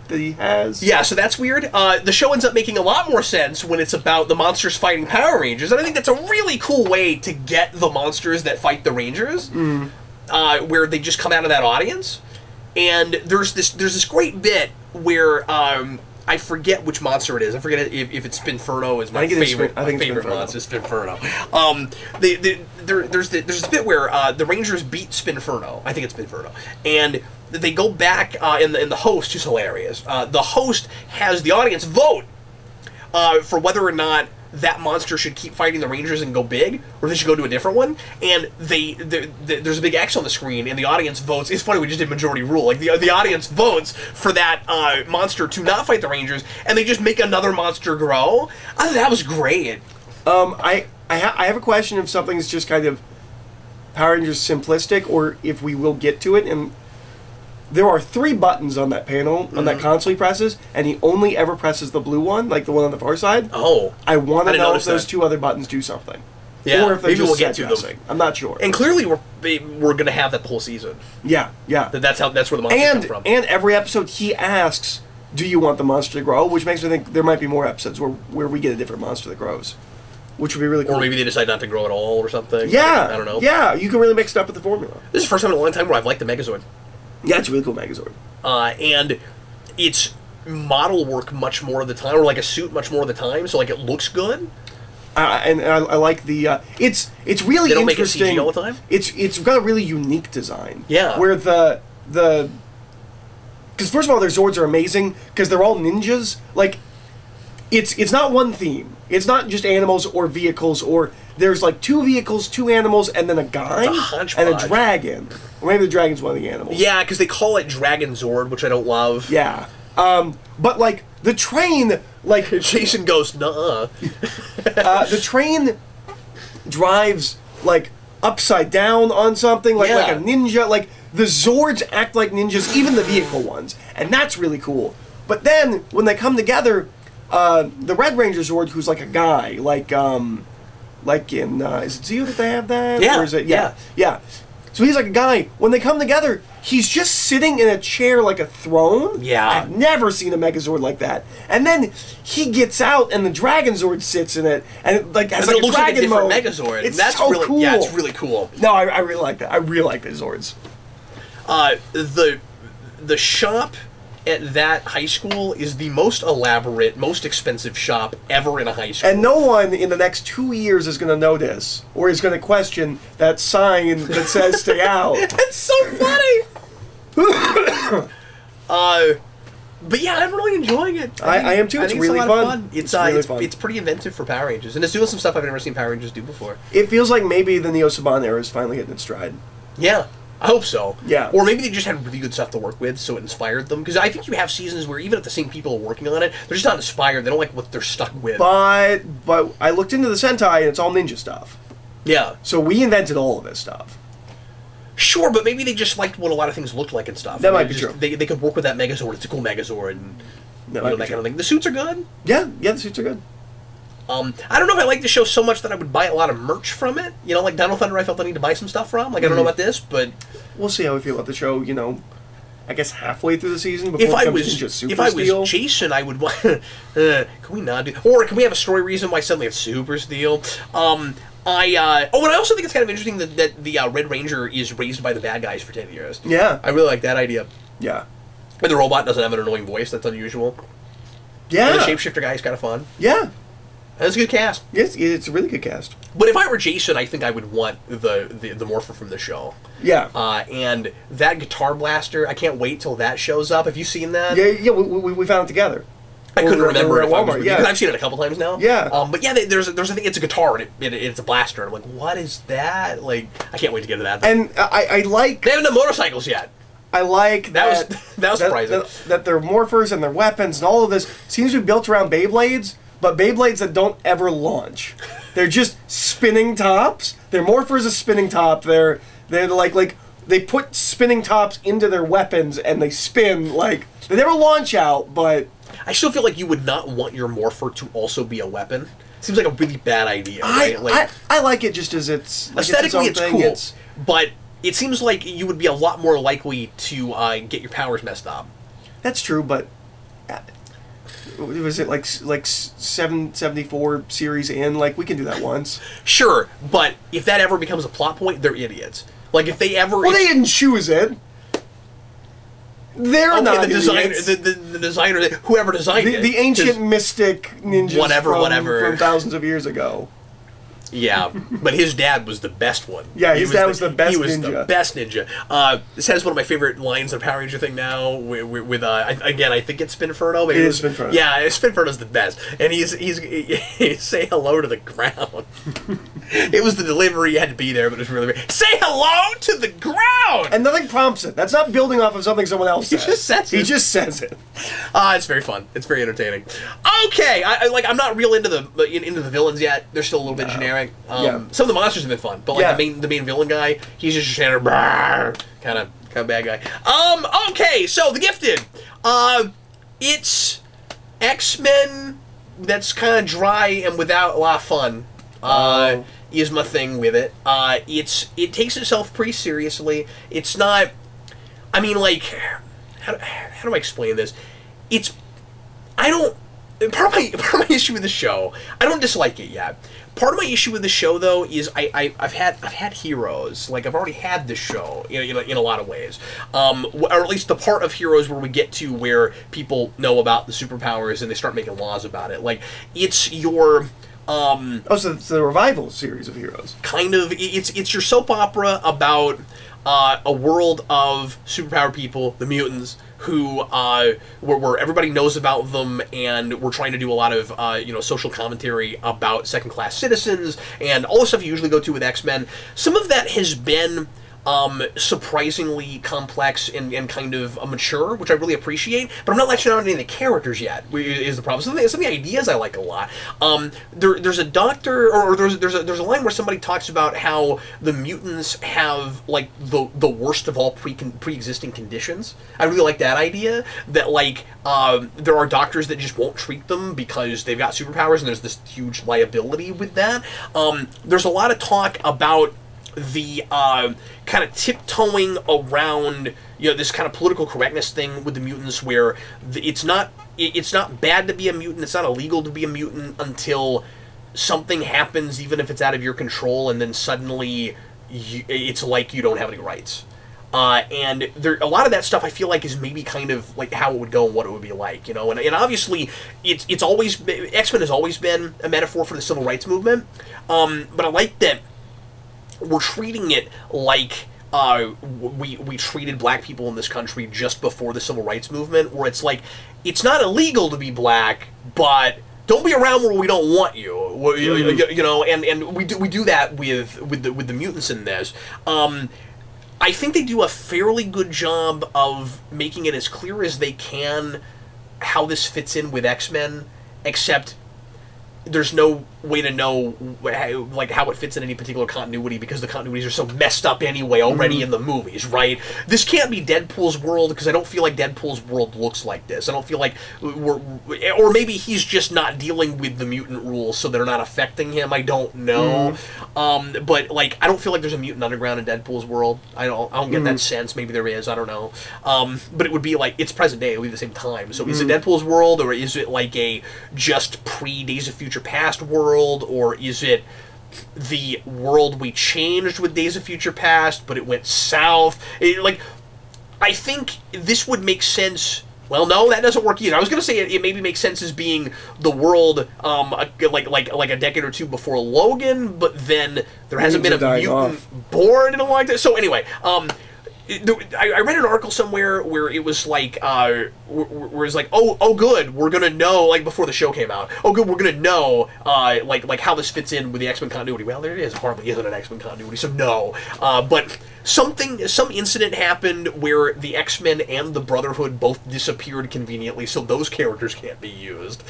that he has. Yeah, so that's weird. The show ends up making a lot more sense when it's about the monsters fighting Power Rangers, and I think that's a really cool way to get the monsters that fight the Rangers, where they just come out of that audience. And there's this great bit where I forget which monster it is. I forget if it's Spinferno is my favorite. My favorite monster is Spinferno. There's this bit where the Rangers beat Spinferno. I think it's Spinferno, and they go back and the host, who's hilarious. The host has the audience vote for whether or not that monster should keep fighting the Rangers and go big, or if they should go to a different one. And there's a big X on the screen, and the audience votes. It's funny, we just did majority rule. Like the audience votes for that monster to not fight the Rangers, and they just make another monster grow. I thought that was great. I have a question if something's just kind of Power Rangers simplistic, or if we will get to it. And there are 3 buttons on that panel, on that console he presses, and he only ever presses the blue one, like the one on the far side. Oh. I want to know if those 2 other buttons do something. Yeah, or if maybe we'll get to them. I'm not sure. And clearly we're going to have that the whole season. Yeah, yeah. That's where the monsters come from. And every episode he asks, do you want the monster to grow? Which makes me think there might be more episodes where we get a different monster that grows. Which would be really cool. Or maybe they decide not to grow at all or something. Yeah. I don't know. Yeah, you can really mix it up with the formula. This is the first time in a long time where I've liked the Megazord. Yeah, it's a really cool Megazord. And it's model work much more of the time, or like a suit much more of the time, so like it looks good. And I like the it's really they don't interesting. Make it CG all the time. It's got a really unique design. Yeah. Where the because first of all their Zords are amazing because they're all ninjas. Like it's not one theme. It's not just animals or vehicles or there's like 2 vehicles, 2 animals, and then a guy and a dragon. Or maybe the dragon's one of the animals. Yeah, because they call it Dragon Zord, which I don't love. Yeah. But like the train, like Jason goes, nuh-uh. the train drives like upside down on something, like a ninja. Like the Zords act like ninjas, even the vehicle ones, and that's really cool. But then when they come together, the Red Ranger Zord, who's like a guy, like in is it Zeo that they have that? Yeah. Or is it yeah. So he's like a guy. When they come together, he's just sitting in a chair like a throne. Yeah. I've never seen a Megazord like that. And then he gets out, and the Dragon Zord sits in it, and it like has like it looks dragon like a different mode. Megazord. It's That's so really cool. Yeah, it's really cool. No, I really like that. I really like the Zords. The shop at that high school is the most elaborate, most expensive shop ever in a high school. And no one in the next 2 years is going to notice, or is going to question that sign that says "Stay out." That's so funny. But yeah, I'm really enjoying it. I am too. It's really a lot of fun. It's really fun. It's pretty inventive for Power Rangers, and it's doing some stuff I've never seen Power Rangers do before. It feels like maybe the Neo Saban era is finally hitting its stride. Yeah. I hope so. Yeah. Or maybe they just had really good stuff to work with, so it inspired them. Because I think you have seasons where even if the same people are working on it, they're just not inspired. They don't like what they're stuck with. But I looked into the Sentai, and it's all ninja stuff. Yeah. So we invented all of this stuff. Sure, but maybe they just liked what a lot of things looked like and stuff. That might be true. They could work with that Megazord. It's a cool Megazord, and that kind of thing. The suits are good. Yeah, the suits are good. I don't know if I like the show so much that I would buy a lot of merch from it. You know, like Dino Thunder, I felt I need to buy some stuff from. Like, I don't know about this, but we'll see how we feel about the show. You know, I guess halfway through the season before if it I comes was into Super if I Steel. was Jason, I would want. Can we not do? Or can we have a story reason why suddenly it's Super Steel? And I also think it's kind of interesting that the Red Ranger is raised by the bad guys for 10 years. Yeah, I really like that idea. Yeah, and the robot doesn't have an annoying voice. That's unusual. Yeah, and the shapeshifter guy is kind of fun. Yeah. That's a good cast. Yes, it's a really good cast. But if I were Jason, I think I would want the Morpher from the show. Yeah. And that guitar blaster, I can't wait till that shows up. Have you seen that? Yeah, we found it together. I couldn't remember if I was with you, yeah. because I've seen it a couple times now. Yeah. But yeah, there's a thing. It's a guitar and it's a blaster. And I'm like, what is that? Like, I can't wait to get to that. And I like. They haven't done motorcycles yet. I like that was surprising. That their morphers and their weapons and all of this seems to be built around Beyblades. But Beyblades that don't ever launch. They're just spinning tops. Their morphers a spinning top. They're like they put spinning tops into their weapons and they spin like they never launch out, but I still feel like you would not want your morpher to also be a weapon. Seems like a really bad idea, right? I like it just as it's like aesthetically it's cool. But it seems like you would be a lot more likely to get your powers messed up. That's true, but was it like 774 series in? Like, we can do that once. Sure, but if that ever becomes a plot point, they're idiots. Like, if they ever... Well, they didn't choose it. They're not the designer, whoever designed it. The ancient mystic ninjas whatever. from thousands of years ago. Yeah, but his dad was the best one. Yeah, his dad was the best ninja. He was the best ninja. This has one of my favorite lines of Power Ranger thing now. With again, I think it's Spinferno. It is Spinferno. Yeah, Spinferno's the best, and he's say hello to the ground. It was the delivery; you had to be there, but it was really weird. Say hello to the ground, and nothing prompts it. That's not building off of something someone else says. He just says it. He just says it. It's very fun. It's very entertaining. Okay, I'm not real into the villains yet. They're still a little bit generic. Some of the monsters have been fun, but like the main villain guy, he's just a standard kind of bad guy. Okay, so The Gifted. It's X-Men that's kind of dry and without a lot of fun. Is my thing with it. It takes itself pretty seriously. It's not. I mean, like, how do I explain this? Part of my issue with the show, I don't dislike it yet. Part of my issue with the show, though, is I've had heroes. Like, I've already had this show in a lot of ways, or at least the part of heroes where we get to where people know about the superpowers and they start making laws about it. Like, it's your so it's the revival series of heroes. Kind of. It's your soap opera about a world of superpowered people, the mutants, who where everybody knows about them, and we're trying to do a lot of social commentary about second-class citizens and all the stuff you usually go to with X-Men. Some of that has been surprisingly complex and kind of mature, which I really appreciate. But I'm not latching on to any of the characters yet. Is the problem? Some of the ideas I like a lot. There's a doctor, or there's a line where somebody talks about how the mutants have like the worst of all pre-existing conditions. I really like that idea. That like there are doctors that just won't treat them because they've got superpowers, and there's this huge liability with that. There's a lot of talk about the kind of tiptoeing around, you know, this kind of political correctness thing with the mutants, where it's not bad to be a mutant, it's not illegal to be a mutant until something happens, even if it's out of your control, and then suddenly it's like you don't have any rights. And a lot of that stuff I feel like is maybe kind of like how it would go and what it would be like, you know. And obviously, it's always X-Men has always been a metaphor for the civil rights movement. But I like that we're treating it like we treated black people in this country just before the civil rights movement, where it's like it's not illegal to be black, but don't be around where we don't want you, you know. And we do that with the mutants in this. I think they do a fairly good job of making it as clear as they can how this fits in with X-Men, except there's no way to know how it fits in any particular continuity, because the continuities are so messed up anyway already in the movies, right? This can't be Deadpool's world, because I don't feel like Deadpool's world looks like this. I don't feel like or maybe he's just not dealing with the mutant rules, so they're not affecting him. I don't know. But like, I don't feel like there's a mutant underground in Deadpool's world. I don't get that sense. Maybe there is. I don't know. But it would be like, it's present day. It would be the same time. So is it Deadpool's world, or is it like a just pre-Days of Future Past world? Or is it the world we changed with Days of Future Past, but it went south? I think this would make sense. Well, no, that doesn't work either. I was going to say it maybe makes sense as being the world like a decade or two before Logan, but then there hasn't been a mutant born in a long time. So anyway, I read an article somewhere where it was like, where it's like, oh, good, we're gonna know, like before the show came out. Oh, good, we're gonna know, like how this fits in with the X-Men continuity. Well, there it is. Hardly isn't an X-Men continuity, so no. But some incident happened where the X-Men and the Brotherhood both disappeared conveniently, so those characters can't be used.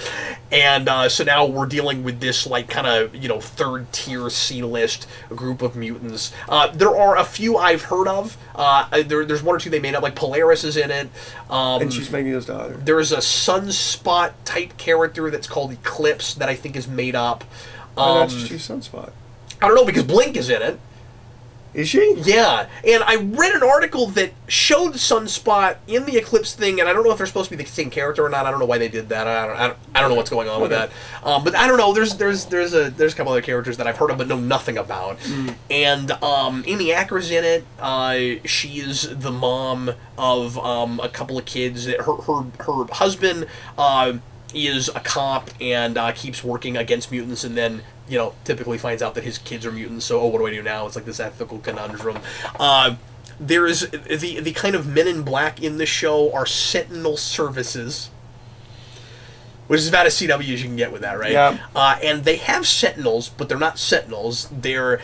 And so now we're dealing with this like kind of, you know, third-tier C-list group of mutants. There are a few I've heard of. There's one or two they made up, like Polaris is in it. And she's Magneto's daughter. There's a Sunspot type character that's called Eclipse that I think is made up. Why not just use Sunspot? I don't know, because Blink is in it. Is she? Yeah, and I read an article that showed Sunspot in the Eclipse thing, and I don't know if they're supposed to be the same character or not. I don't know why they did that. I don't know what's going on with that. But I don't know. There's a couple other characters that I've heard of but know nothing about. And Amy Acker's in it. She is the mom of a couple of kids. Her husband is a cop and keeps working against mutants, and then, you know, typically finds out that his kids are mutants, so, what do I do now? It's like this ethical conundrum. There's the kind of men in black in the show are Sentinel Services, which is about as CW as you can get with that, right? Yeah. And they have Sentinels, but they're not Sentinels. They're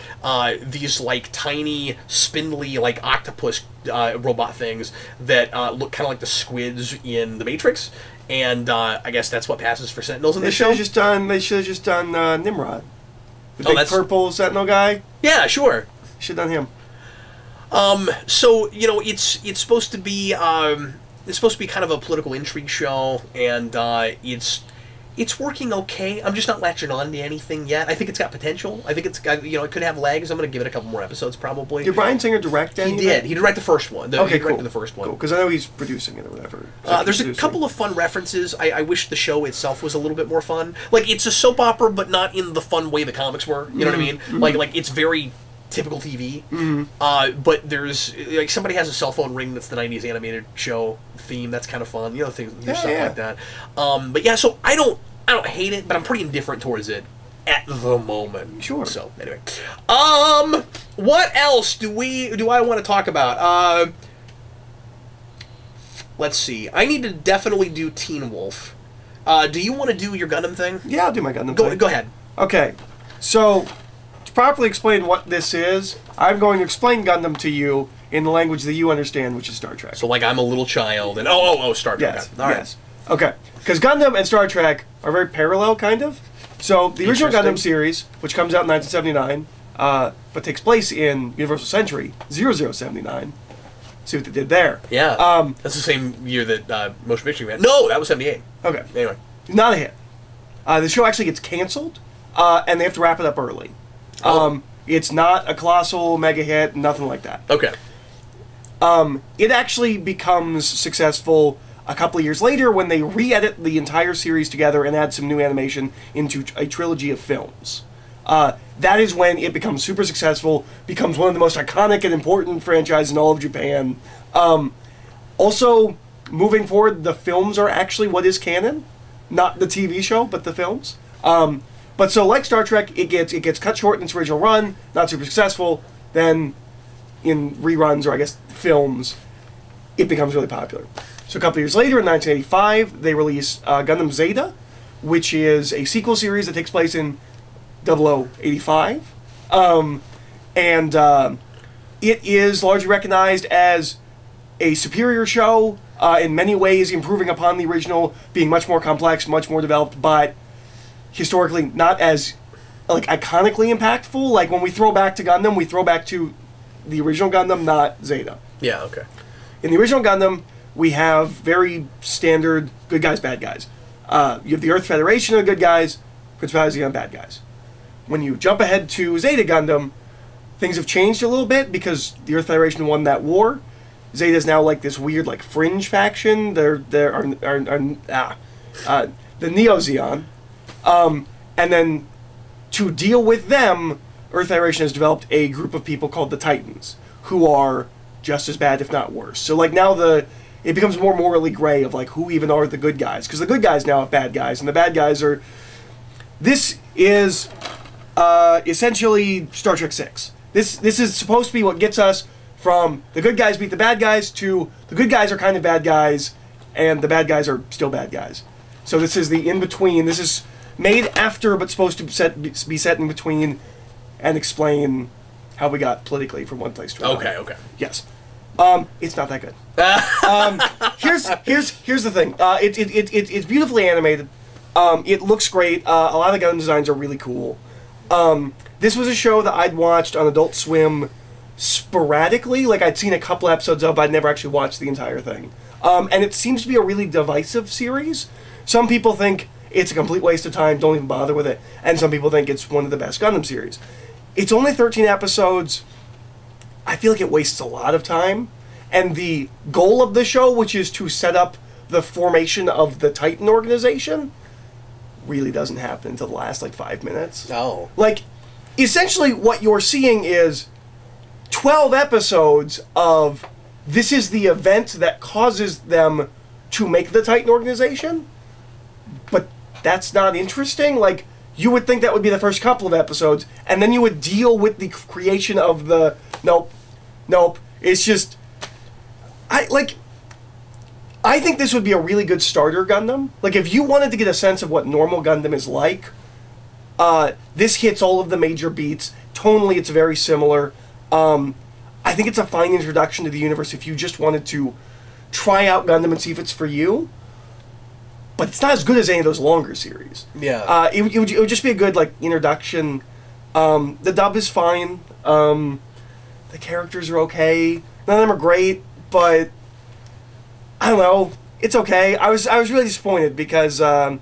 these, like, tiny, spindly, like, octopus robot things that look kind of like the squids in The Matrix. And I guess that's what passes for Sentinels in this show. They should have just done Nimrod. The big purple Sentinel guy. Yeah, sure. Should have done him. So, you know, it's supposed to be kind of a political intrigue show, and it's working okay. I'm just not latching on to anything yet. I think it's got potential. I think it's got, you know, it could have legs. I'm going to give it a couple more episodes, probably. Did Bryan Singer direct any? He did. He directed the first one. Okay, he directed the first one. Cool, because I know he's producing it or whatever. There's a couple of fun references. I wish the show itself was a little bit more fun. Like, it's a soap opera, but not in the fun way the comics were. You know what I mean? Like it's very typical TV. But there's, like, somebody has a cell phone ring that's the 90s animated show theme. That's kind of fun. You know, stuff like that. But yeah, so I don't hate it, but I'm pretty indifferent towards it at the moment. Sure. So anyway, what else do I want to talk about? Let's see. I need to definitely do Teen Wolf. Do you want to do your Gundam thing? Yeah, I'll do my Gundam thing. Go ahead. Okay, so it's properly explain what this is, I'm going to explain Gundam to you in the language that you understand, which is Star Trek. So, like, I'm a little child, and Star Trek. Yes, All right. yes. Okay, because Gundam and Star Trek are very parallel, kind of. So, the original Gundam series, which comes out in 1979, but takes place in Universal Century 0079. See what they did there. Yeah. That's the same year that Motion Picture Man. No, that was 78. Okay. Anyway. Not a hit. The show actually gets canceled, and they have to wrap it up early. It's not a colossal mega hit, nothing like that. Okay. It actually becomes successful a couple of years later when they re-edit the entire series together and add some new animation into a trilogy of films. That is when it becomes super successful, becomes one of the most iconic and important franchises in all of Japan. Also, moving forward, the films are actually what is canon. Not the TV show, but the films. But so, like Star Trek, it gets cut short in its original run, not super successful. Then, in reruns, or I guess films, it becomes really popular. So a couple years later, in 1985, they release Gundam Zeta, which is a sequel series that takes place in 0085. It is largely recognized as a superior show, in many ways improving upon the original, being much more complex, much more developed, but historically not as like iconically impactful. Like when we throw back to Gundam, we throw back to the original Gundam, not Zeta. Yeah, okay. In the original Gundam, we have very standard good guys, bad guys. You have the Earth Federation of good guys, Principalities of bad guys. When you jump ahead to Zeta Gundam, things have changed a little bit because the Earth Federation won that war. Zeta is now like this weird like fringe faction. They're the Neo-Zeon. And then to deal with them, Earth Federation has developed a group of people called the Titans, who are just as bad, if not worse. So like now it becomes more morally gray of like who even are the good guys, because the good guys now have bad guys, and the bad guys are. This is essentially Star Trek 6. This is supposed to be what gets us from the good guys beat the bad guys to the good guys are kind of bad guys, and the bad guys are still bad guys. So this is the in-between. This is made after, but supposed to be set in between, and explain how we got politically from one place to another. Okay. Yes. It's not that good. Here's the thing. It's beautifully animated. It looks great. A lot of the Gundam designs are really cool. This was a show that I'd watched on Adult Swim sporadically. Like I'd seen a couple episodes of, but I'd never actually watched the entire thing. And it seems to be a really divisive series. Some people think it's a complete waste of time, don't even bother with it. And some people think it's one of the best Gundam series. It's only 13 episodes. I feel like it wastes a lot of time. And the goal of the show, which is to set up the formation of the Titan organization, really doesn't happen until the last, like, 5 minutes. Oh. Like, essentially what you're seeing is 12 episodes of this is the event that causes them to make the Titan organization, but that's not interesting. Like, you would think that would be the first couple of episodes, and then you would deal with the creation of the... Nope. It's just... I think this would be a really good starter Gundam. Like, if you wanted to get a sense of what normal Gundam is like, this hits all of the major beats. Tonally, it's very similar. I think it's a fine introduction to the universe if you just wanted to try out Gundam and see if it's for you. But it's not as good as any of those longer series. Yeah. It would just be a good, like, introduction. The dub is fine. The characters are okay. None of them are great, but I don't know. It's okay. I was really disappointed because 8th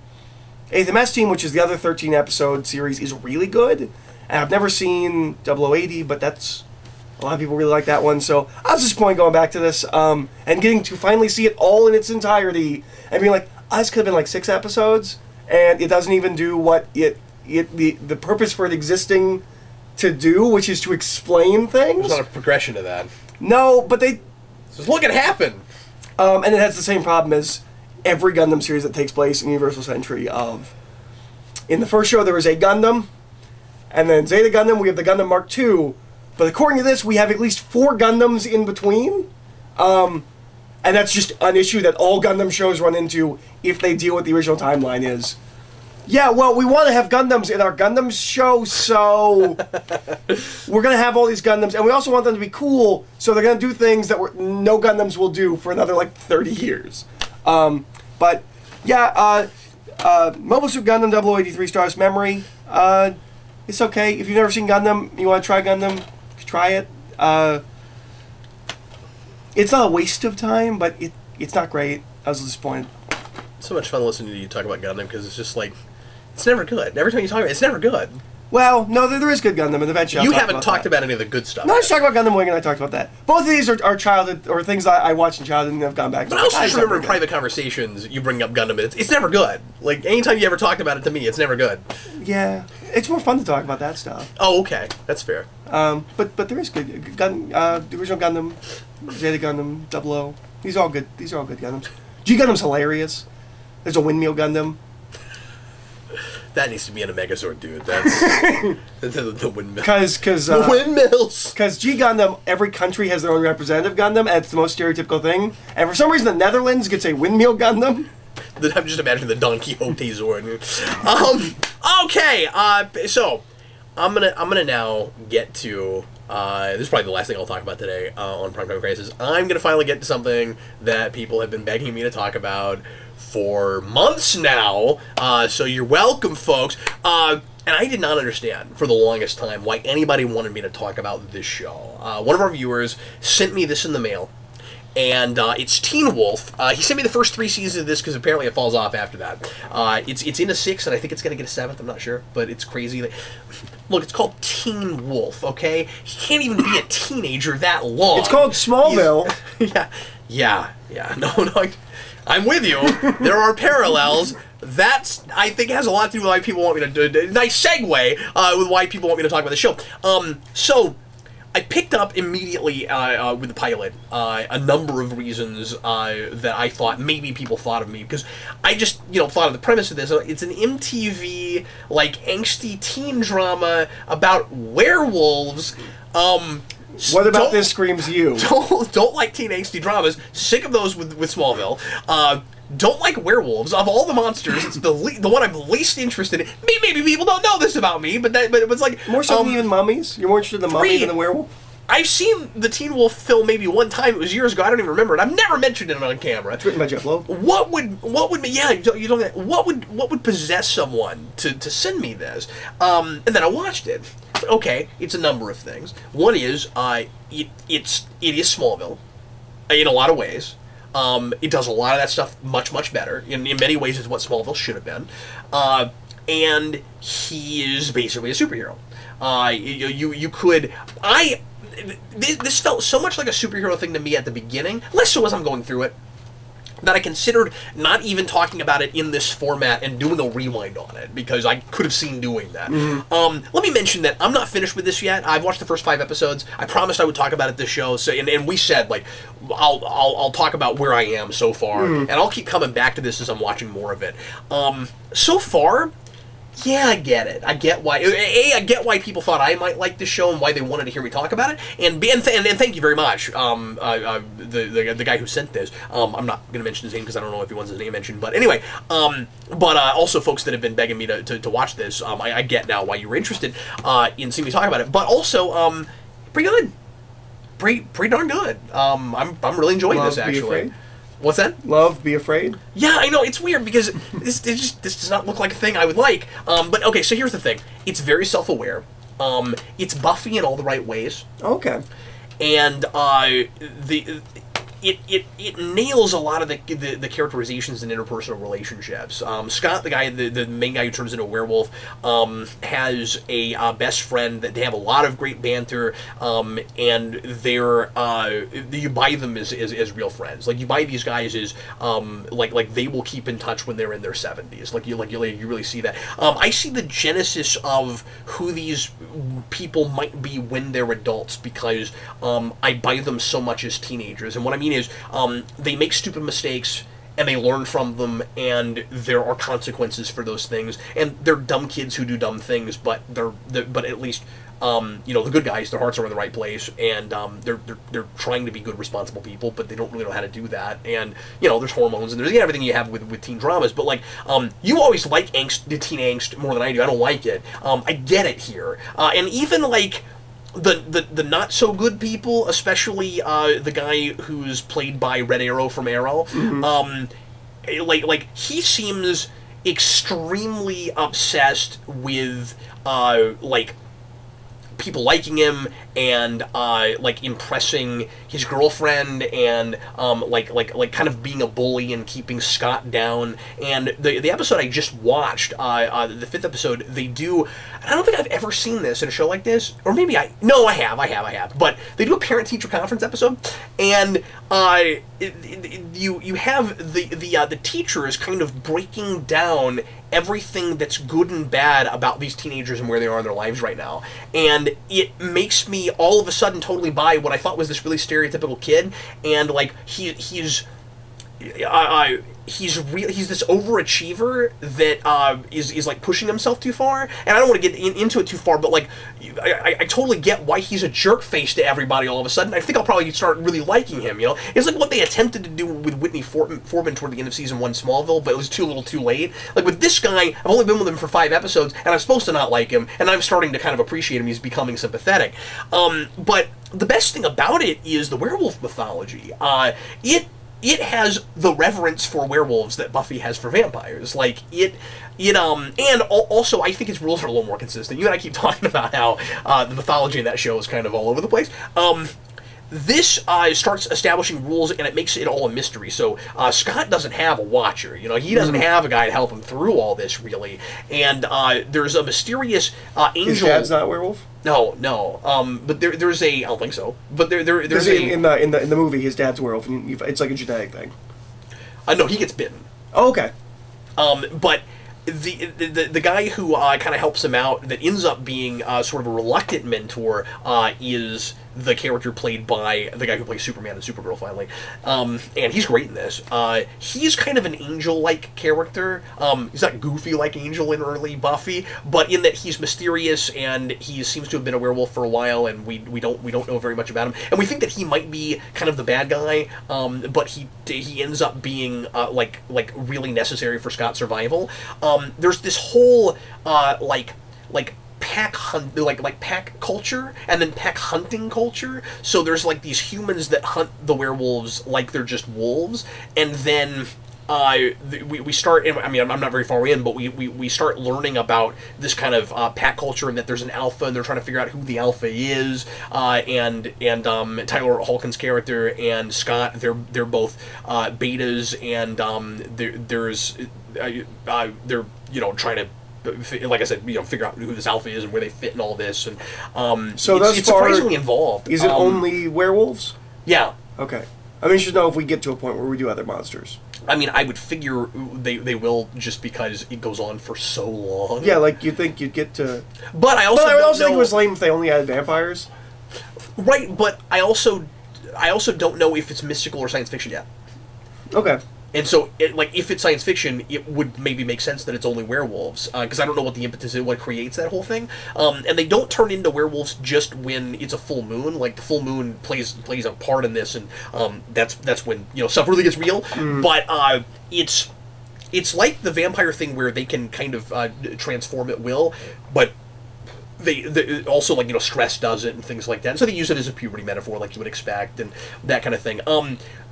MS Team, which is the other 13 episode series, is really good. And I've never seen 0080, but that's a lot of people really like that one. So I was disappointed going back to this and getting to finally see it all in its entirety and being like, oh, this could have been like 6 episodes, and it doesn't even do what the purpose for it existing to do, which is to explain things. There's not a progression to that. No, but they... Just look, it happened! And it has the same problem as every Gundam series that takes place in Universal Century of... In the first show, there was a Gundam, and then Zeta Gundam, we have the Gundam Mark II, but according to this, we have at least 4 Gundams in between. And that's just an issue that all Gundam shows run into if they deal with the original timeline is... Yeah, well, we want to have Gundams in our Gundams show, so we're going to have all these Gundams, and we also want them to be cool, so they're going to do things that no Gundams will do for another, like, 30 years. But, yeah, Mobile Suit Gundam 0083 Stardust Memory, it's okay. If you've never seen Gundam, you want to try Gundam, try it. It's not a waste of time, but it's not great. I was disappointed. It's so much fun listening to you talk about Gundam, because it's just like, it's never good. Every time you talk about it, it's never good. Well, no, there is good Gundam, and eventually you haven't talked about any of the good stuff. No, I just talked about Gundam Wing, and I talked about that. Both of these are childhood, or things that I watched in childhood and have gone back to. But I also just remember in private conversations, you bring up Gundam, and it's never good. Like, anytime you ever talked about it to me, it's never good. Yeah, it's more fun to talk about that stuff. Oh, okay. That's fair. But there is good the original Gundam, Zeta Gundam, 00. These are all good. These are all good Gundams. G Gundam's hilarious. There's a windmill Gundam. That needs to be in a Megazord, dude. That's the windmill. Because the windmills. Because G Gundam, every country has their own representative Gundam, and it's the most stereotypical thing. And for some reason, the Netherlands gets a windmill Gundam. I'm just imagining the Don Quixote Zord. Okay. So I'm gonna now get to. This is probably the last thing I'll talk about today on Primetime Crisis. I'm gonna finally get to something that people have been begging me to talk about for months now. So you're welcome, folks. And I did not understand for the longest time why anybody wanted me to talk about this show. One of our viewers sent me this in the mail. And it's Teen Wolf. He sent me the first 3 seasons of this because apparently it falls off after that. It's in a 6, and I think it's going to get a 7th. I'm not sure, but it's crazy. Look, it's called Teen Wolf, okay? He can't even be a teenager that long. It's called Smallville. Yeah. No, I'm with you. There are parallels. That's, I think, has a lot to do with why people want me to do. Nice segue with why people want me to talk about the show. So I picked up immediately with the pilot a number of reasons that I thought maybe people thought of me, because I just thought of the premise of this. It's an MTV like angsty teen drama about werewolves. What about this screams you? Don't like teen angsty dramas. Sick of those with Smallville. Don't like werewolves. Of all the monsters, it's the one I'm least interested in. Maybe people don't know this about me, but it was like more so than even mummies. You're more interested in the mummy than the werewolf. I've seen the Teen Wolf film maybe one time. It was years ago. I don't even remember it. I've never mentioned it on camera. It's written by Jeff Loeb. What would possess someone to send me this? And then I watched it. Okay, it's a number of things. One is it is Smallville in a lot of ways. It does a lot of that stuff much better. In many ways, it's what Smallville should have been. And he is basically a superhero. This felt so much like a superhero thing to me at the beginning, less so as I'm going through it, that I considered not even talking about it in this format and doing a rewind on it, because I could have seen doing that. Let me mention that I'm not finished with this yet. I've watched the first 5 episodes. I promised I would talk about it this show, so and we said like I'll talk about where I am so far, and I'll keep coming back to this as I'm watching more of it. So far, yeah, I get it. I get why. I get why people thought I might like this show and why they wanted to hear me talk about it. And thank you very much, the guy who sent this. I'm not going to mention his name because I don't know if he wants his name mentioned. But anyway, but also folks that have been begging me to watch this. I get now why you were interested in seeing me talk about it. But also, pretty good, pretty darn good. I'm really enjoying this actually. What's that? Love, Be Afraid? Yeah, I know. It's weird because this does not look like a thing I would like. But okay, so here's the thing. It's very self-aware. It's Buffy in all the right ways. Okay. And it nails a lot of the characterizations and interpersonal relationships. Scott, the main guy who turns into a werewolf, has a best friend that they have a lot of great banter, and they're you buy them as real friends. Like you buy these guys as like they will keep in touch when they're in their 70s. Like you really see that. I see the genesis of who these people might be when they're adults because I buy them so much as teenagers. And what I mean is they make stupid mistakes and they learn from them, and there are consequences for those things, and they're dumb kids who do dumb things, but at least you know, the good guys, their hearts are in the right place, and they're trying to be good, responsible people, but they don't really know how to do that. And you know, there's hormones and there's everything you have with teen dramas. But like, you always like angst, the teen angst more than I do. I don't like it. I get it here, and even like. The not so good people, especially the guy who's played by Red Arrow from Arrow, like he seems extremely obsessed with like people liking him and like impressing his girlfriend and like kind of being a bully and keeping Scott down. And the episode I just watched, the 5th episode, they do. I don't think I've ever seen this in a show like this, or maybe I have. But they do a parent-teacher conference episode, and you have the teachers kind of breaking down everything that's good and bad about these teenagers and where they are in their lives right now. And it makes me all of a sudden totally buy what I thought was this really stereotypical kid, and like he's this overachiever that is like pushing himself too far. And I don't want to get into it too far, but like I totally get why he's a jerk face to everybody all of a sudden. I think I'll probably start really liking him. You know, it's like what they attempted to do with Whitney Foreman toward the end of season 1 Smallville, but it was a little too late. Like with this guy, I've only been with him for 5 episodes, and I'm supposed to not like him, and I'm starting to kind of appreciate him. He's becoming sympathetic. But the best thing about it is the werewolf mythology. It has the reverence for werewolves that Buffy has for vampires. Like, and also, I think its rules are a little more consistent. You and I keep talking about how the mythology in that show is kind of all over the place. This starts establishing rules, and it makes it all a mystery. So Scott doesn't have a watcher. You know, he doesn't have a guy to help him through all this, really. And there's a mysterious angel. His dad's not a werewolf? No. But there's a. I don't think so. But there's in the movie, his dad's a werewolf, and it's like a genetic thing. No, he gets bitten. Oh, okay. But the guy who kind of helps him out, that ends up being sort of a reluctant mentor, is the character played by the guy who plays Superman and Supergirl, finally. And he's great in this. He's kind of an Angel-like character. He's not goofy like Angel in early Buffy, but in that he's mysterious, and he seems to have been a werewolf for a while, and we don't know very much about him. And we think that he might be kind of the bad guy, but he ends up being like really necessary for Scott's survival. There's this whole like pack hunt, like pack culture, and then pack hunting culture. So there's like these humans that hunt the werewolves like they're just wolves, and then we start. I mean, I'm not very far in, but we start learning about this kind of pack culture, and that there's an alpha, and they're trying to figure out who the alpha is. And Tyler Hulken's character and Scott, they're both betas, and they're trying to, like I said, figure out who this alpha is and where they fit in all this, and so it's surprisingly involved. Is it only werewolves? Yeah. Okay. I mean, you should know if we get to a point where we do other monsters. I mean, I would figure they will, just because it goes on for so long. Yeah, like you'd think you'd get to. But I also think it was lame if they only had vampires. Right, but I also don't know if it's mystical or science fiction yet. Okay. And so, if it's science fiction, it would maybe make sense that it's only werewolves, because I don't know what the impetus is, what creates that whole thing. And they don't turn into werewolves just when it's a full moon. Like, the full moon plays a part in this, and that's when stuff really gets real. But it's like the vampire thing, where they can kind of transform at will, but they also, like, stress does it and things like that. And so they use it as a puberty metaphor, like you would expect, and that kind of thing.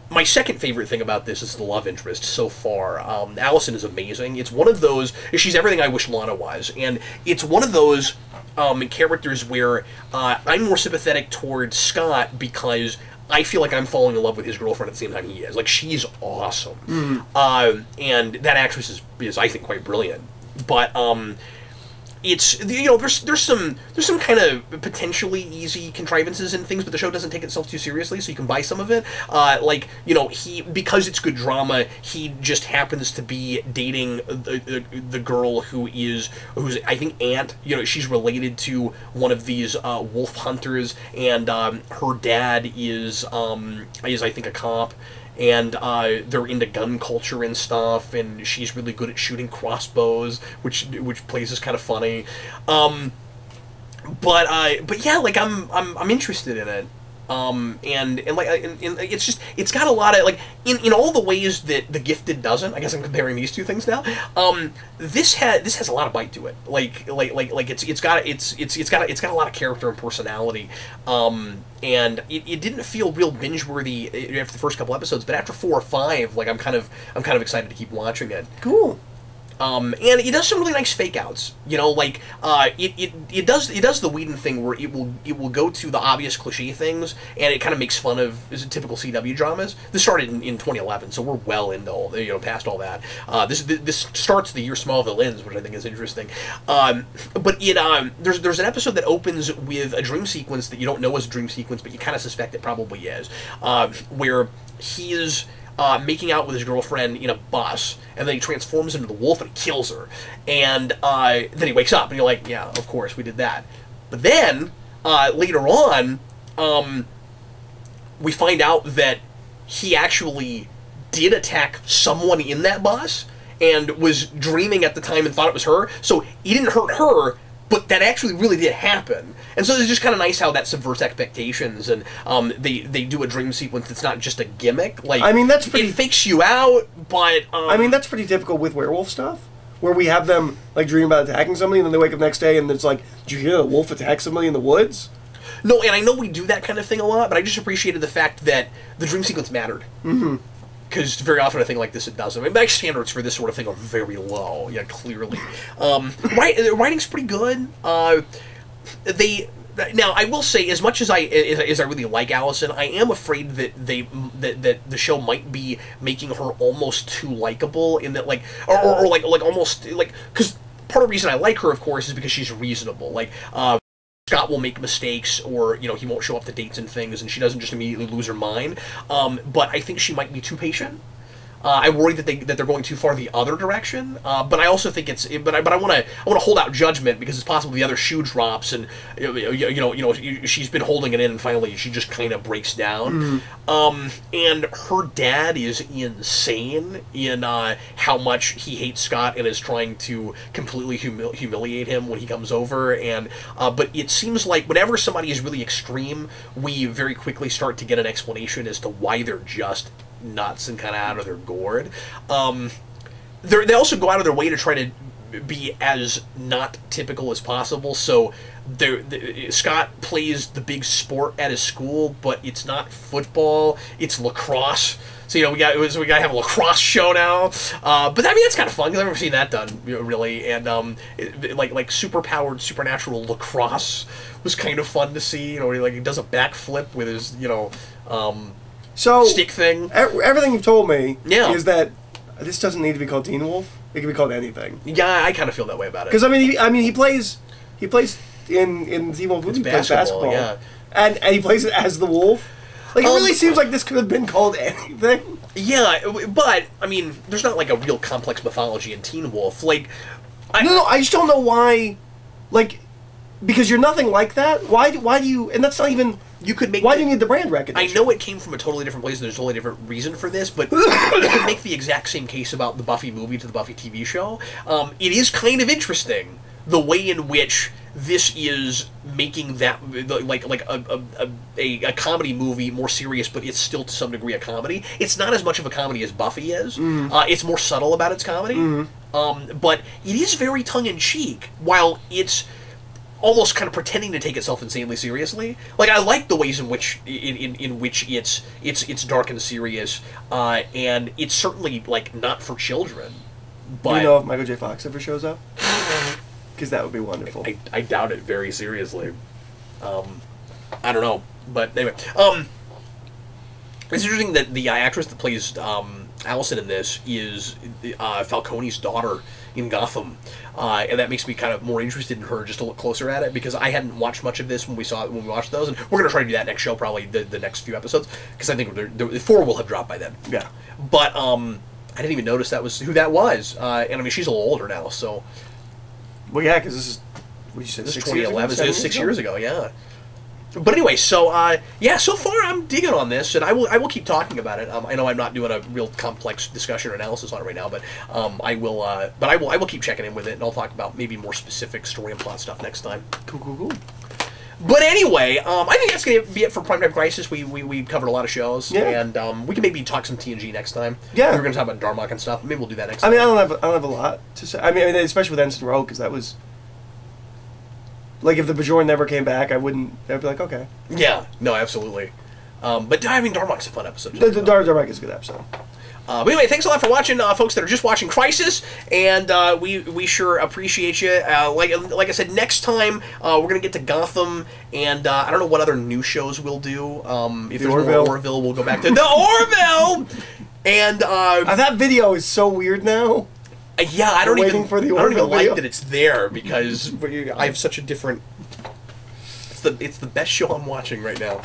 My second favorite thing about this is the love interest so far. Allison is amazing. It's one of those. She's everything I wish Lana was, and it's one of those characters where I'm more sympathetic towards Scott, because I feel like I'm falling in love with his girlfriend at the same time he is. Like, she's awesome, and that actress is I think quite brilliant. But it's there's some kind of potentially easy contrivances and things, but the show doesn't take itself too seriously, so you can buy some of it. Because it's good drama, he just happens to be dating the girl who's I think aunt. She's related to one of these wolf hunters, and her dad is I think a cop. And they're into gun culture and stuff, and she's really good at shooting crossbows, which plays is kind of funny. but yeah, like I'm interested in it. And it's just, it's got a lot of, like, in all the ways that The Gifted doesn't. I guess I'm comparing these two things now. This has a lot of bite to it. It's got a lot of character and personality. And it didn't feel real binge worthy after the first couple episodes, but after 4 or 5, like, I'm kind of excited to keep watching it. Cool. And it does some really nice fake outs, you know, like it does the Whedon thing where it will go to the obvious cliche things, and it kind of makes fun of typical CW dramas. This started in 2011, so we're well into past all that. This starts the year Smallville ends, which I think is interesting. But there's an episode that opens with a dream sequence that you don't know is a dream sequence, but you kind of suspect it probably is, where he is making out with his girlfriend in a bus, and then he transforms into the wolf and kills her. And then he wakes up, and you're like, yeah, of course, we did that. But then, later on, we find out that he actually did attack someone in that bus, and was dreaming at the time and thought it was her. So he didn't hurt her, but that actually really did happen. And so it's just kind of nice how that subverts expectations, and they do a dream sequence that's not just a gimmick. Like, I mean, that's pretty... It fakes you out, but... I mean, that's pretty typical with werewolf stuff, where we have them, like, dream about attacking somebody, and then they wake up the next day, and it's like, did you hear a wolf attack somebody in the woods? No, and I know we do that kind of thing a lot, but I just appreciated the fact that the dream sequence mattered. Mm-hmm. Because very often a thing like this, it doesn't. I mean, my standards for this sort of thing are very low, yeah, clearly. The writing's pretty good. Now, I will say, as much as I really like Allison, I am afraid that that the show might be making her almost too likable, in that, like, or like almost, like, because part of the reason I like her, of course, is because she's reasonable. Like, Scott will make mistakes, or, you know, he won't show up to dates and things, and she doesn't just immediately lose her mind. But I think she might be too patient. I worry that they're going too far the other direction. But I also think it's. But I want to hold out judgment, because it's possible the other shoe drops, and she's been holding it in, and finally she just kind of breaks down. Mm-hmm. And her dad is insane in how much he hates Scott and is trying to completely humiliate him when he comes over. And but it seems like whenever somebody is really extreme, we very quickly start to get an explanation as to why they're just nuts and kind of out of their gourd. They also go out of their way to try to be as not typical as possible. So Scott plays the big sport at his school, but it's not football, it's lacrosse. So, you know, we got to have a lacrosse show now. But I mean, that's kind of fun, because I've never seen that done, really. And like superpowered, supernatural lacrosse was kind of fun to see. You know, he does a backflip with his, So, stick thing. Everything you've told me is that this doesn't need to be called Teen Wolf. It can be called anything. Yeah, I kind of feel that way about it. Because he plays in Teen Wolf movie. He plays basketball. Yeah. And he plays it as the wolf. Like, it really seems like this could have been called anything. Yeah, but I mean, there's not like a real complex mythology in Teen Wolf. Like, no, I just don't know why. Like, because you're nothing like that. Why do you? And that's not even. You could make. Why do you need the brand recognition? I know it came from a totally different place, and there's a totally different reason for this, but you could make the exact same case about the Buffy movie to the Buffy TV show. It is kind of interesting the way in which this is making that like a comedy movie more serious, but it's still to some degree a comedy. It's not as much of a comedy as Buffy is. It's more subtle about its comedy, but it is very tongue in cheek, while it's almost kind of pretending to take itself insanely seriously. Like, I like the ways in which it's dark and serious, and it's certainly, like, not for children. But do you know if Michael J. Fox ever shows up? Because that would be wonderful. I doubt it very seriously. I don't know, but anyway, it's interesting that the actress that plays Allison in this is Falcone's daughter in Gotham, and that makes me kind of more interested in her just to look closer at it, because I hadn't watched much of this when we watched those, and we're going to try to do that next show, probably the next few episodes, because I think the 4 will have dropped by then. Yeah. But I didn't even notice who that was, and I mean, she's a little older now, so. Well, yeah, because this is, what did you say, this is 2011, so 6 years ago, yeah. But anyway, so yeah, so far I'm digging on this, and I will keep talking about it. I know I'm not doing a real complex discussion or analysis on it right now, but I will keep checking in with it, and I'll talk about maybe more specific story and plot stuff next time. Cool. But anyway, I think that's going to be it for Primetime Crisis. We covered a lot of shows, and we can maybe talk some TNG next time. Yeah, we were going to talk about Darmok and stuff. Maybe we'll do that next time. I mean, I don't have a lot to say. I mean, especially with Ensign Rogue, because that was like if the Bajoran never came back, I'd be like, okay. Yeah, no, absolutely. But I mean, Darmok's a fun episode. Darmok is a good episode. But anyway, thanks a lot for watching, folks that are just watching Crisis, and we sure appreciate you. Like I said, next time we're gonna get to Gotham, and I don't know what other new shows we'll do. If there's more Orville, we'll go back to the Orville. And that video is so weird now. Yeah, I don't even like video. that it's there because I have such a different. It's the best show I'm watching right now.